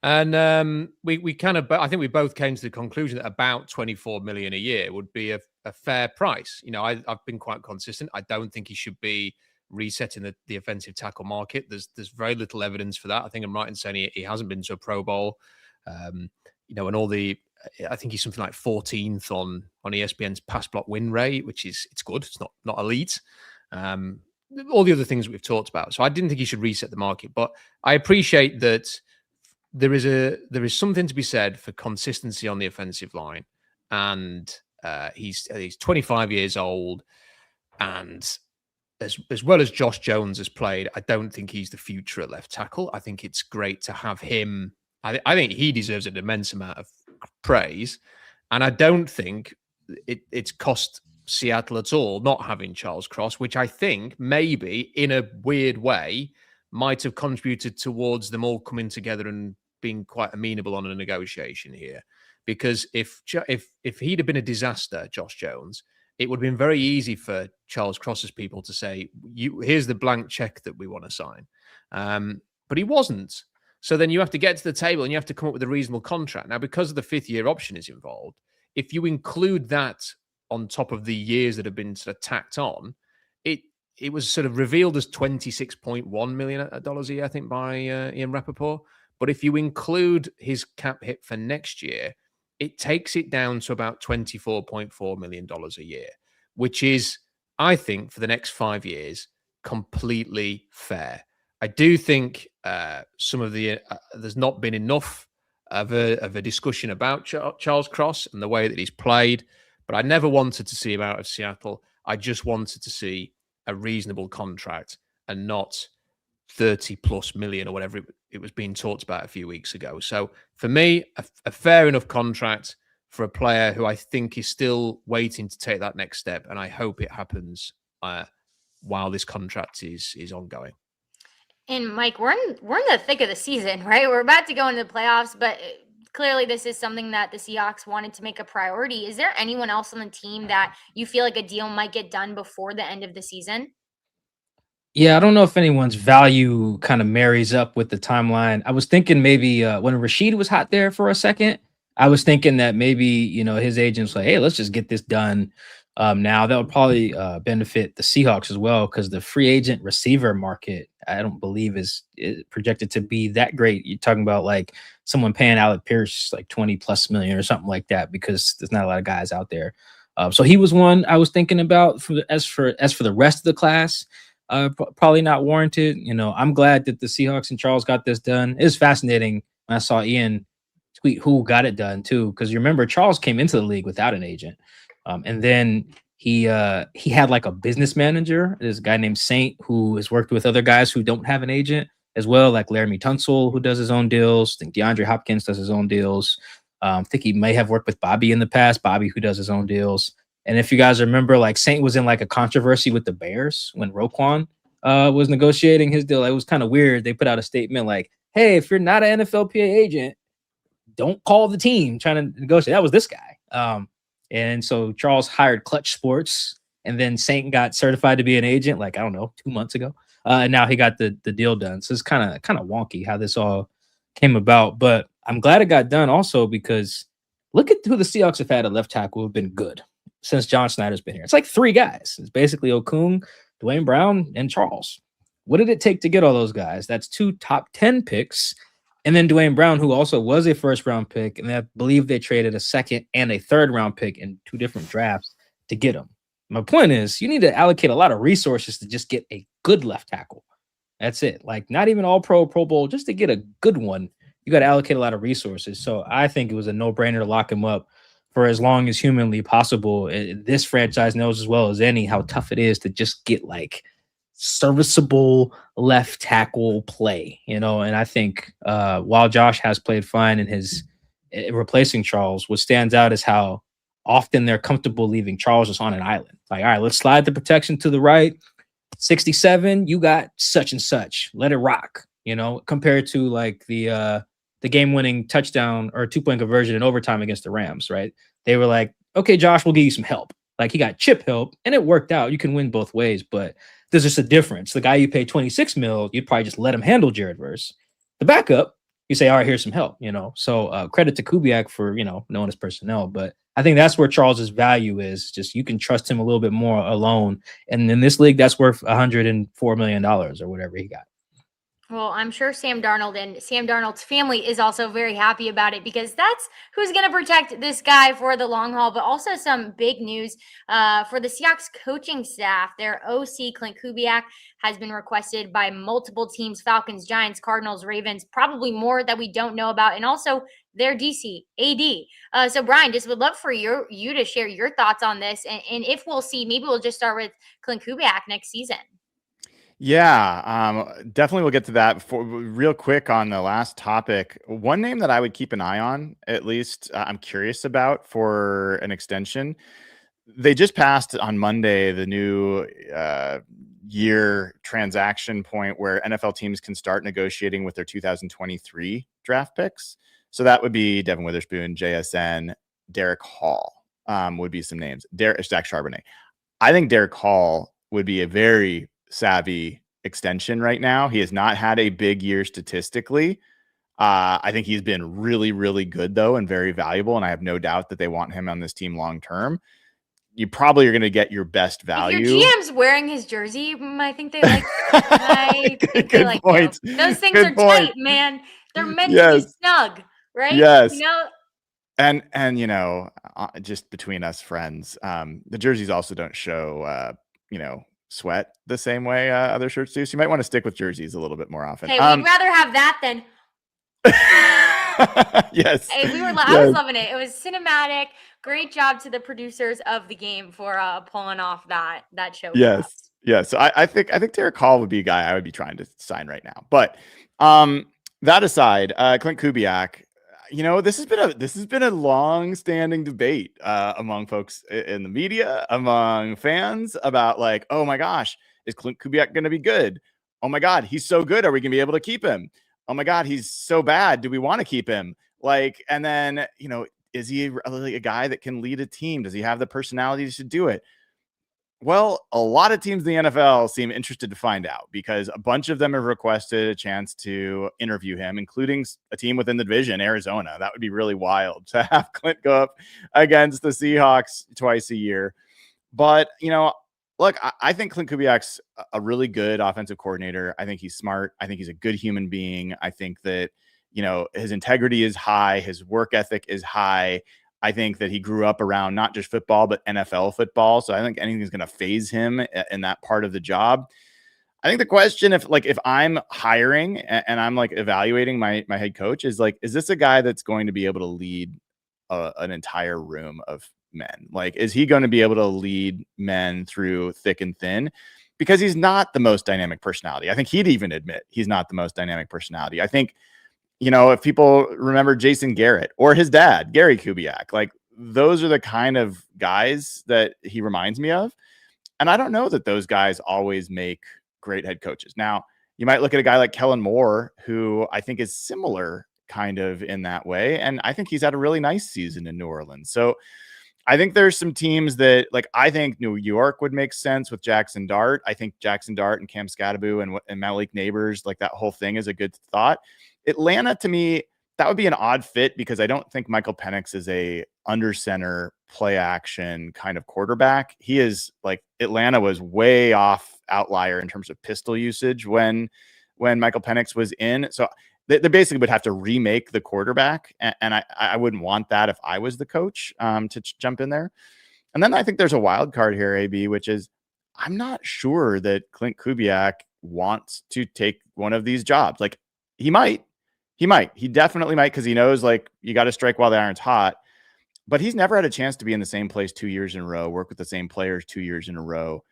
And we kind of, I think we both came to the conclusion that about 24 million a year would be a fair price. You know, I've been quite consistent. I don't think he should be resetting the offensive tackle market. There's very little evidence for that. I think I'm right in saying he hasn't been to a Pro Bowl. You know, and I think he's something like 14th on ESPN's pass block win rate, which it's good. It's not elite. All the other things we've talked about. So I didn't think he should reset the market, but I appreciate that there is something to be said for consistency on the offensive line, and he's 25 years old, and as well as Josh Jones has played, I don't think he's the future at left tackle. I think it's great to have him. I think he deserves an immense amount of praise, and I don't think it's cost Seattle at all not having Charles Cross, which I think maybe in a weird way might have contributed towards them all coming together and being quite amenable on a negotiation here. Because if he'd have been a disaster, Josh Jones, it would have been very easy for Charles Cross's people to say, here's the blank check that we want to sign. But he wasn't. So then you have to get to the table and you have to come up with a reasonable contract. Now, because of the 5th-year option is involved, if you include that on top of the years that have been sort of tacked on, it was sort of revealed as $26.1 million a year, I think, by Ian Rappaport. But if you include his cap hit for next year, it takes it down to about $24.4 million a year, which is, I think, for the next 5 years, completely fair. I do think some of the there's not been enough of a discussion about Charles Cross and the way that he's played, but I never wanted to see him out of Seattle. I just wanted to see a reasonable contract and not 30 plus million or whatever it was being talked about a few weeks ago. So for me, a fair enough contract for a player who I think is still waiting to take that next step. And I hope it happens while this contract is ongoing. And Mike, we're in the thick of the season, right? We're about to go into the playoffs, but clearly this is something that the Seahawks wanted to make a priority. Is there anyone else on the team that you feel like a deal might get done before the end of the season? Yeah, I don't know if anyone's value kind of marries up with the timeline. I was thinking maybe when Rashid was hot there for a second, I was thinking that maybe, his agent's like, hey, let's just get this done now. That would probably benefit the Seahawks as well, because the free agent receiver market, I don't believe is projected to be that great. You're talking about like someone paying Alec Pierce like 20 plus million or something like that, because there's not a lot of guys out there. So he was one I was thinking about. As for the rest of the class, probably not warranted. I'm glad that the Seahawks and Charles got this done. It was fascinating when I saw Ian tweet who got it done too, because you remember Charles came into the league without an agent, and then he had like a business manager. There's a guy named Saint who has worked with other guys who don't have an agent as well, like Laramie Tunsil, who does his own deals. I think DeAndre Hopkins does his own deals. I think he may have worked with Bobby in the past, Bobby who does his own deals. And if you guys remember, like Saint was in like a controversy with the Bears when Roquan was negotiating his deal. It was kind of weird. They put out a statement like, hey, if you're not an NFLPA agent, don't call the team trying to negotiate. That was this guy. And so Charles hired Clutch Sports, and then Saint got certified to be an agent, like, I don't know, 2 months ago. And now he got the deal done. So it's kind of wonky how this all came about. But I'm glad it got done also, because look at who the Seahawks have had at left tackle who've been good since John Snyder's been here. It's like 3 guys. It's basically Okung, Dwayne Brown, and Charles. What did it take to get all those guys? That's 2 top 10 picks. And then Dwayne Brown, who also was a first-round pick, and I believe they traded a second and a third-round pick in 2 different drafts to get him. My point is, you need to allocate a lot of resources to just get a good left tackle. That's it. Like, not even all-pro, Pro Bowl, just to get a good one, you got to allocate a lot of resources. So I think it was a no-brainer to lock him up for as long as humanly possible. This franchise knows as well as any how tough it is to just get like serviceable left tackle play, and I think while Josh has played fine in his replacing Charles, what stands out is how often they're comfortable leaving Charles just on an island. Like, all right, let's slide the protection to the right. 67, you got such and such. Let it rock, compared to like the game-winning touchdown or 2-point conversion in overtime against the Rams, right? They were like, okay, Josh, we'll give you some help. Like, he got chip help, and it worked out. You can win both ways, but there's just a difference. The guy you pay 26 mil, you'd probably just let him handle Jared Verse. The backup, you say, all right, here's some help, So credit to Kubiak for, knowing his personnel. But I think that's where Charles's value is. Just you can trust him a little bit more alone. And in this league, that's worth $104 million or whatever he got. Well, I'm sure Sam Darnold and Sam Darnold's family is also very happy about it, because that's who's going to protect this guy for the long haul. But also some big news for the Seahawks coaching staff. Their OC, Clint Kubiak, has been requested by multiple teams: Falcons, Giants, Cardinals, Ravens, probably more that we don't know about, and also their DC, AD. So, Brian, just would love for you to share your thoughts on this. And if we'll see, maybe we'll just start with Clint Kubiak next season. Yeah, definitely we'll get to that. Real quick on the last topic, one name that I would keep an eye on, at least I'm curious about for an extension. They just passed on Monday the new year transaction point where NFL teams can start negotiating with their 2023 draft picks. So that would be Devin Witherspoon, JSN, Derek Hall would be some names. Zach Charbonnet. I think Derek Hall would be a very savvy extension right now. He has not had a big year statistically. I think he's been really, really good though, and very valuable. And I have no doubt that they want him on this team long term. you probably are going to get your best If value. your GM's wearing his jersey, I think they like. I think they like you. Those things Good are point. tight, man. They're meant to Yes. be snug, right? Yes. You know. And you know, just between us friends, the jerseys also don't show you know, sweat the same way other shirts do. So you might want to stick with jerseys a little bit more often. Hey, we'd rather have that than. Yes. Hey, I was Yes. loving it. It was cinematic. Great job to the producers of the game for pulling off that show. For Yes. us. Yeah. So I think Derek Hall would be a guy I would be trying to sign right now. But that aside, Clint Kubiak, you know, this has been a long-standing debate among folks in the media, among fans about like, oh my gosh, is Clint Kubiak going to be good? Oh my God, he's so good. Are we going to be able to keep him? Oh my God, he's so bad. Do we want to keep him? Like, and then, you know, is he really a guy that can lead a team? Does he have the personality to do it? Well, a lot of teams in the NFL seem interested to find out because a bunch of them have requested a chance to interview him, including a team within the division, Arizona. That would be really wild to have Clint go up against the Seahawks twice a year. But, you know, look, I think Clint Kubiak's a really good offensive coordinator. I think he's smart. I think he's a good human being. I think that, you know, his integrity is high. His work ethic is high. I think that he grew up around not just football, but NFL football. So I think anything's going to phase him in that part of the job. I think the question, if I'm hiring and I'm like evaluating my head coach, is like, is this a guy that's going to be able to lead an entire room of men? Like, is he going to be able to lead men through thick and thin? Because he's not the most dynamic personality. I think he'd even admit he's not the most dynamic personality. I think, you know, if people remember Jason Garrett or his dad, Gary Kubiak, like those are the kind of guys that he reminds me of. And I don't know that those guys always make great head coaches. Now, you might look at a guy like Kellen Moore, who I think is similar kind of in that way. And I think he's had a really nice season in New Orleans. So I think there's some teams that, like, I think New York would make sense with Jackson Dart. I think Jackson Dart and Cam Scadaboo and Malik Neighbors, like that whole thing is a good thought. Atlanta, to me, that would be an odd fit because I don't think Michael Penix is a under center play action kind of quarterback. He is like, Atlanta was way off outlier in terms of pistol usage when Michael Penix was in. So they basically would have to remake the quarterback. And I wouldn't want that if I was the coach to jump in there. And then I think there's a wild card here, AB, which is I'm not sure that Clint Kubiak wants to take one of these jobs. Like he definitely might, because he knows like you got to strike while the iron's hot, but he's never had a chance to be in the same place 2 years in a row, work with the same players 2 years in a row,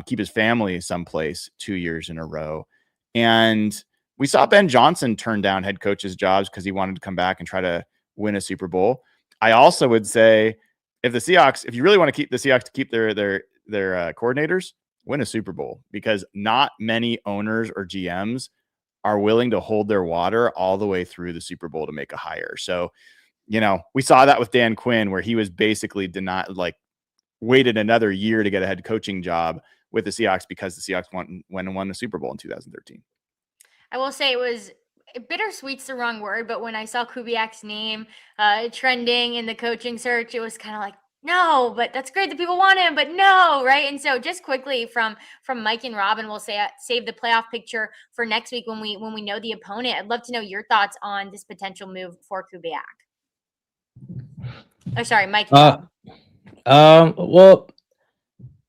keep his family someplace 2 years in a row. And we saw Ben Johnson turn down head coaches' jobs because he wanted to come back and try to win a Super Bowl. I also would say if you really want to keep the Seahawks to keep their coordinators, win a Super Bowl, because not many owners or GMs are willing to hold their water all the way through the Super Bowl to make a hire. So, you know, we saw that with Dan Quinn, where he was basically waited another year to get a head coaching job with the Seahawks because the Seahawks went and won the Super Bowl in 2013. I will say it was bittersweet's the wrong word, but when I saw Kubiak's name trending in the coaching search, it was kind of like, no, but that's great that people want him, but no, right? And so just quickly from Mike and Robin, we'll say save the playoff picture for next week when we know the opponent. I'd love to know your thoughts on this potential move for Kubiak. Oh, sorry, Mike. Well,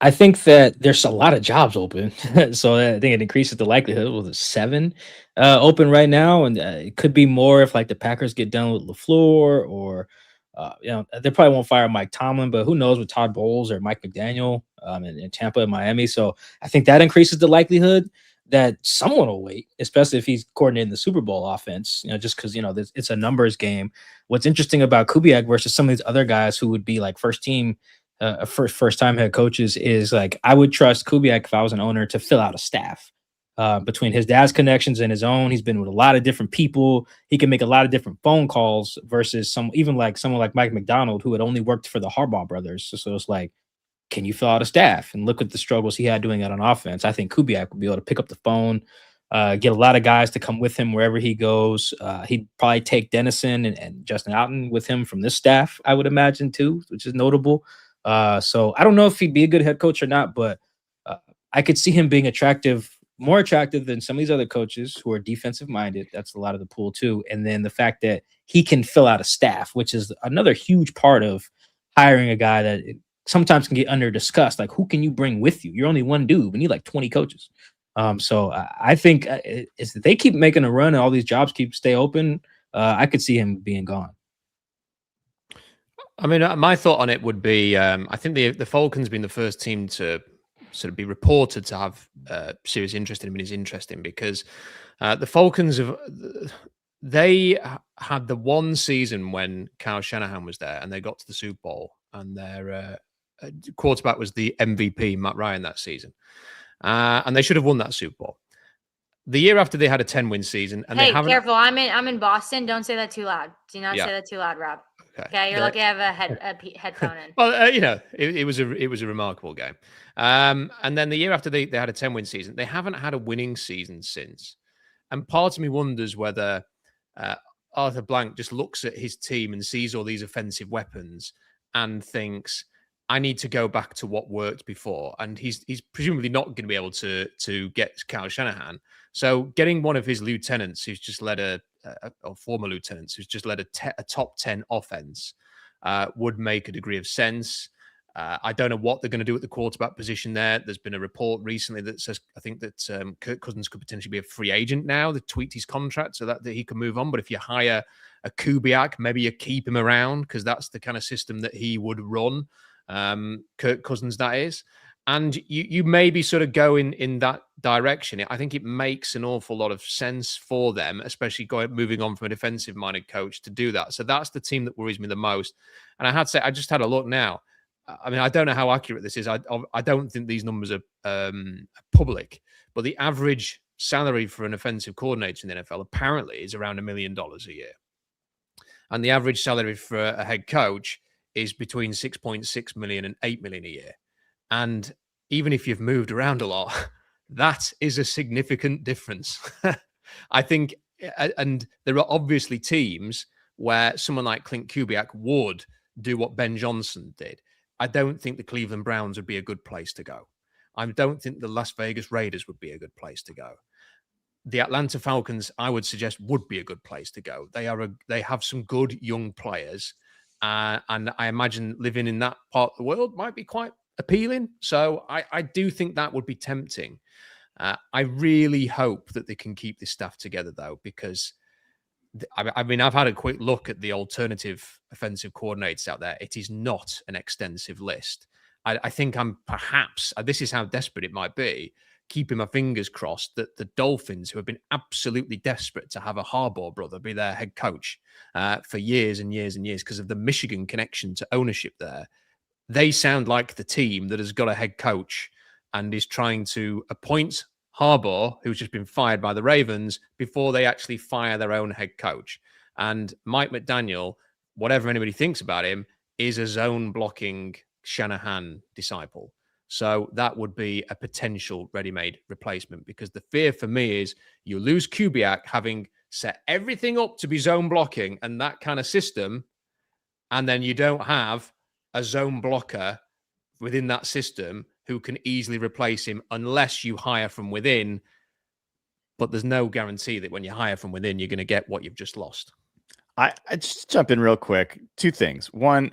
I think that there's a lot of jobs open, so I think it increases the likelihood. Well, there's 7 open right now, and it could be more if like the Packers get done with LaFleur, or you know, they probably won't fire Mike Tomlin, but who knows with Todd Bowles or Mike McDaniel in Tampa and Miami. So I think that increases the likelihood that someone will wait, especially if he's coordinating the Super Bowl offense. You know, just because it's a numbers game. What's interesting about Kubiak versus some of these other guys who would be like first time head coaches is like, I would trust Kubiak if I was an owner to fill out a staff between his dad's connections and his own. He's been with a lot of different people. He can make a lot of different phone calls versus someone like Mike McDonald, who had only worked for the Harbaugh brothers. So it's like, can you fill out a staff? And look at the struggles he had doing that on offense. I think Kubiak would be able to pick up the phone, get a lot of guys to come with him wherever he goes. He'd probably take Dennison and Justin Outen with him from this staff, I would imagine too, which is notable. So I don't know if he'd be a good head coach or not, but I could see him being more attractive than some of these other coaches who are defensive minded. That's a lot of the pool too. And then the fact that he can fill out a staff, which is another huge part of hiring a guy that sometimes can get under discussed. Like, who can you bring with you? You're only one dude. We need like 20 coaches. So I think if they keep making a run and all these jobs stay open, I could see him being gone. I mean, my thought on it would be, I think the Falcons being the first team to sort of be reported to have serious interest in him is interesting because the Falcons they had the one season when Kyle Shanahan was there and they got to the Super Bowl and their quarterback was the MVP, Matt Ryan, that season. And they should have won that Super Bowl. The year after they had a 10-win season, and hey, they haven't. Careful! I'm in Boston. Don't say that too loud. Do not say that too loud, Rob. Okay, you're lucky I have a headphone in. Well, it was a remarkable game. And then the year after they had a 10-win season, they haven't had a winning season since. And part of me wonders whether Arthur Blank just looks at his team and sees all these offensive weapons and thinks, I need to go back to what worked before. And he's presumably not going to be able to get Kyle Shanahan. So getting one of his lieutenants who's just led or former lieutenants who's just led a top 10 offense would make a degree of sense. I don't know what they're going to do at the quarterback position there. There's been a report recently that says, I think that Kirk Cousins could potentially be a free agent now. They tweaked his contract so that he can move on. But if you hire a Kubiak, maybe you keep him around because that's the kind of system that he would run. Kirk Cousins, that is. And you maybe sort of go in that direction. I think it makes an awful lot of sense for them, especially moving on from a defensive-minded coach to do that. So that's the team that worries me the most. And I had to say, I just had a look now. I mean, I don't know how accurate this is. I don't think these numbers are public, but the average salary for an offensive coordinator in the NFL apparently is around $1 million a year. And the average salary for a head coach is between 6.6 million and 8 million a year. And even if you've moved around a lot, that is a significant difference. I think, and there are obviously teams where someone like Clint Kubiak would do what Ben Johnson did. I don't think the Cleveland Browns would be a good place to go. I don't think the Las Vegas Raiders would be a good place to go. The Atlanta Falcons, I would suggest, would be a good place to go. They have some good young players. And I imagine living in that part of the world might be quite appealing. So I do think that would be tempting. I really hope that they can keep this staff together, though, because, I mean, I've had a quick look at the alternative offensive coordinators out there. It is not an extensive list. I think I'm perhaps, this is how desperate it might be, keeping my fingers crossed that the Dolphins, who have been absolutely desperate to have a Harbaugh brother be their head coach for years and years and years because of the Michigan connection to ownership there, they sound like the team that has got a head coach and is trying to appoint Harbaugh, who's just been fired by the Ravens, before they actually fire their own head coach. And Mike McDaniel, whatever anybody thinks about him, is a zone blocking Shanahan disciple. So that would be a potential ready-made replacement, because the fear for me is you lose Kubiak having set everything up to be zone blocking and that kind of system, and then you don't have a zone blocker within that system who can easily replace him unless you hire from within. But there's no guarantee that when you hire from within, you're going to get what you've just lost. I just jump in real quick. Two things. One,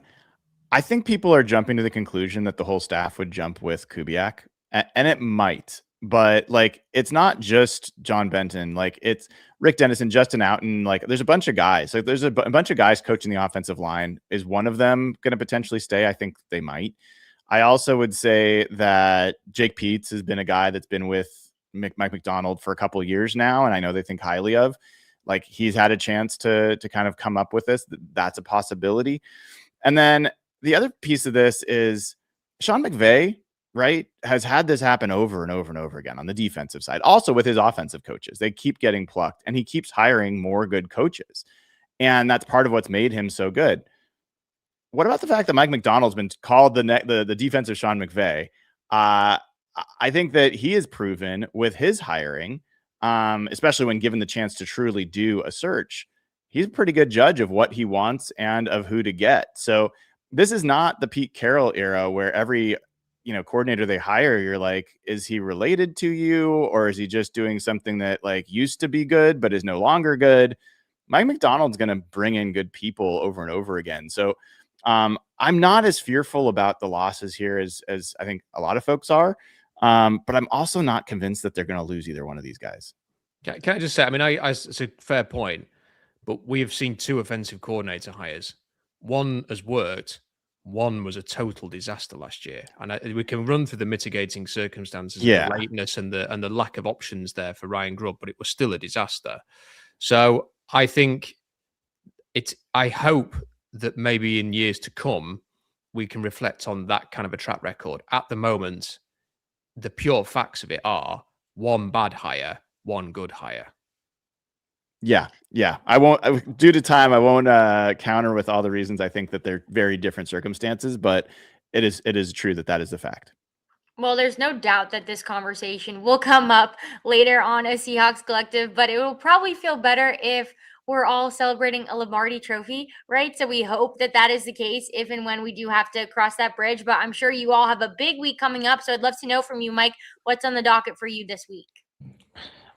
I think people are jumping to the conclusion that the whole staff would jump with Kubiak, and it might, but like, it's not just John Benton. Like, it's Rick Dennison, Justin Outen. Like, there's a bunch of guys. Like, there's a bunch of guys coaching the offensive line. Is one of them going to potentially stay? I think they might. I also would say that Jake Peets has been a guy that's been with Mike Macdonald for a couple of years now, and I know they think highly of. Like, he's had a chance to kind of come up with this. That's a possibility. And then the other piece of this is Sean McVay, right, has had this happen over and over and over again on the defensive side. Also with his offensive coaches, they keep getting plucked, and he keeps hiring more good coaches. And that's part of what's made him so good. What about the fact that Mike McDonald's been called the defensive Sean McVay? I think that he has proven with his hiring, especially when given the chance to truly do a search, he's a pretty good judge of what he wants and of who to get. So this is not the Pete Carroll era where every coordinator they hire, you're like, is he related to you, or is he just doing something that like used to be good but is no longer good? Mike Macdonald's going to bring in good people over and over again. So I'm not as fearful about the losses here as I think a lot of folks are. But I'm also not convinced that they're going to lose either one of these guys. Can I just say, I mean, it's a fair point, but we have seen 2 offensive coordinator hires. One has worked. One was a total disaster last year, and we can run through the mitigating circumstances, Yeah. and the lateness and the lack of options there for Ryan Grubb, but it was still a disaster. So I think I hope that maybe in years to come we can reflect on that kind of a track record. At the moment, the pure facts of it are 1 bad hire, 1 good hire. Yeah. I won't, due to time, I won't counter with all the reasons I think that they're very different circumstances, but it is true that is the fact. Well, there's no doubt that this conversation will come up later on a Seahawks Collective, but it will probably feel better if we're all celebrating a Lombardi trophy, right? So we hope that is the case if and when we do have to cross that bridge. But I'm sure you all have a big week coming up. So I'd love to know from you, Mike, what's on the docket for you this week?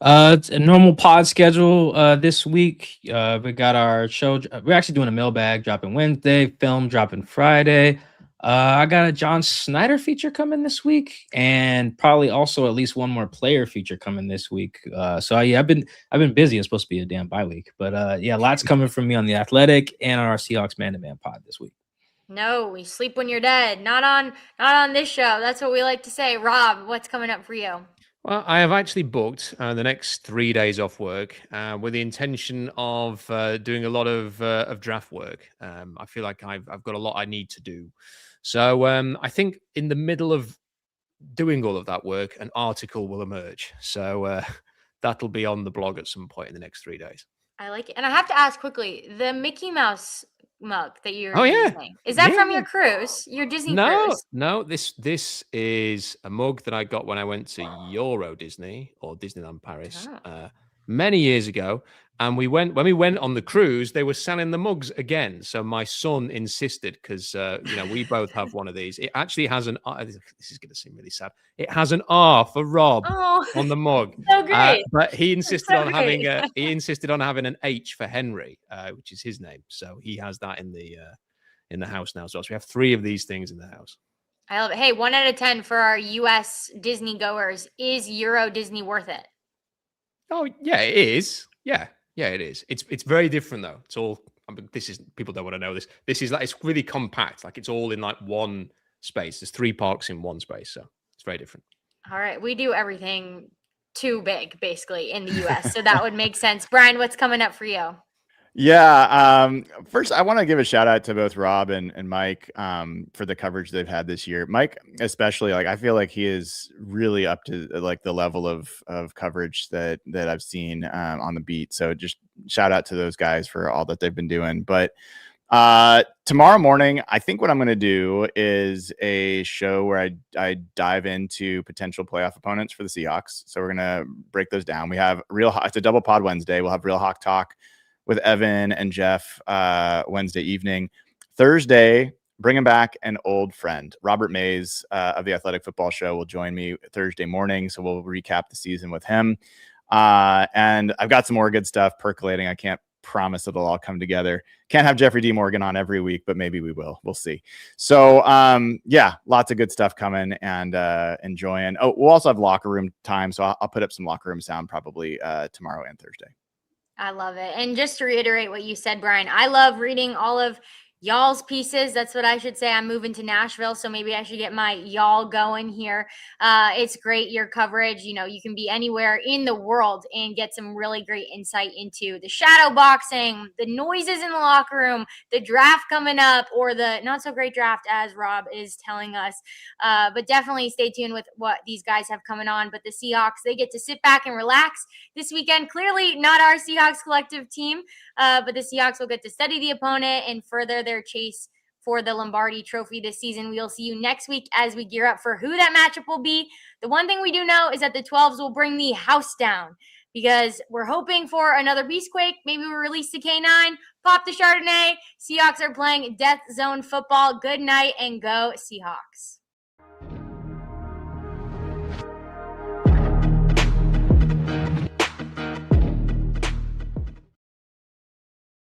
It's a normal pod schedule this week. We got our show. We're actually doing a mailbag dropping Wednesday, film dropping Friday. I got a John Snyder feature coming this week, and probably also at least one more player feature coming this week. So I've been busy. It's supposed to be a damn bye week, but lots coming from me on The Athletic and on our Seahawks man-to-man pod this week. No, we sleep when you're dead. Not on this show. That's what we like to say. Rob, what's coming up for you? Well, I have actually booked the next 3 days off work with the intention of doing a lot of draft work. I feel like I've got a lot I need to do. So I think in the middle of doing all of that work, an article will emerge. So that'll be on the blog at some point in the next 3 days. I like it. And I have to ask quickly, the Mickey Mouse mug that you're using, is that from your cruise, your Disney cruise? No, this is a mug that I got when I went to Euro Disney or Disneyland Paris many years ago. And when we went on the cruise, they were selling the mugs again. So my son insisted, because we both have one of these. It actually has an this is going to seem really sad. It has an R for Rob on the mug. So great. But he insisted on having an H for Henry, which is his name. So he has that in the house now as well. So we have 3 of these things in the house. I love it. Hey, 1 out of 10 for our US Disney goers. Is Euro Disney worth it? Oh yeah, it is. Yeah, it is. It's very different though. It's all. I mean, people don't want to know this. This is like, it's really compact. Like it's all in like one space. There's 3 parks in one space, so it's very different. All right, we do everything too big, basically, in the US, so that would make sense. Brian, what's coming up for you? Yeah. First, I want to give a shout out to both Rob and Mike for the coverage they've had this year. Mike, especially, like I feel like he is really up to like the level of coverage that I've seen on the beat. So just shout out to those guys for all that they've been doing. But tomorrow morning, I think what I'm going to do is a show where I dive into potential playoff opponents for the Seahawks. So we're going to break those down. We have it's a double pod Wednesday. We'll have Real Hawk Talk with Evan and Jeff Wednesday evening. Thursday, bringing back an old friend. Robert Mays of the Athletic Football Show will join me Thursday morning, so we'll recap the season with him. And I've got some more good stuff percolating. I can't promise it'll all come together. Can't have Jeffrey D. Morgan on every week, but maybe we will. We'll see. So, lots of good stuff coming and enjoying. Oh, we'll also have locker room time, so I'll put up some locker room sound probably tomorrow and Thursday. I love it. And just to reiterate what you said, Brian, I love reading all of y'all's pieces. That's what I should say. I'm moving to Nashville, so maybe I should get my y'all going here. It's great, your coverage. You can be anywhere in the world and get some really great insight into the shadow boxing, the noises in the locker room, the draft coming up, or the not so great draft, as Rob is telling us. But definitely stay tuned with what these guys have coming on. But the Seahawks, they get to sit back and relax this weekend. Clearly not our Seahawks Collective team, but the Seahawks will get to study the opponent and further their chase for the Lombardi trophy this season. We'll see you next week as we gear up for who that matchup will be. The one thing we do know is that the 12s will bring the house down because we're hoping for another Beastquake. Maybe we release the K9, pop the Chardonnay. Seahawks are playing Death Zone football. Good night and go Seahawks.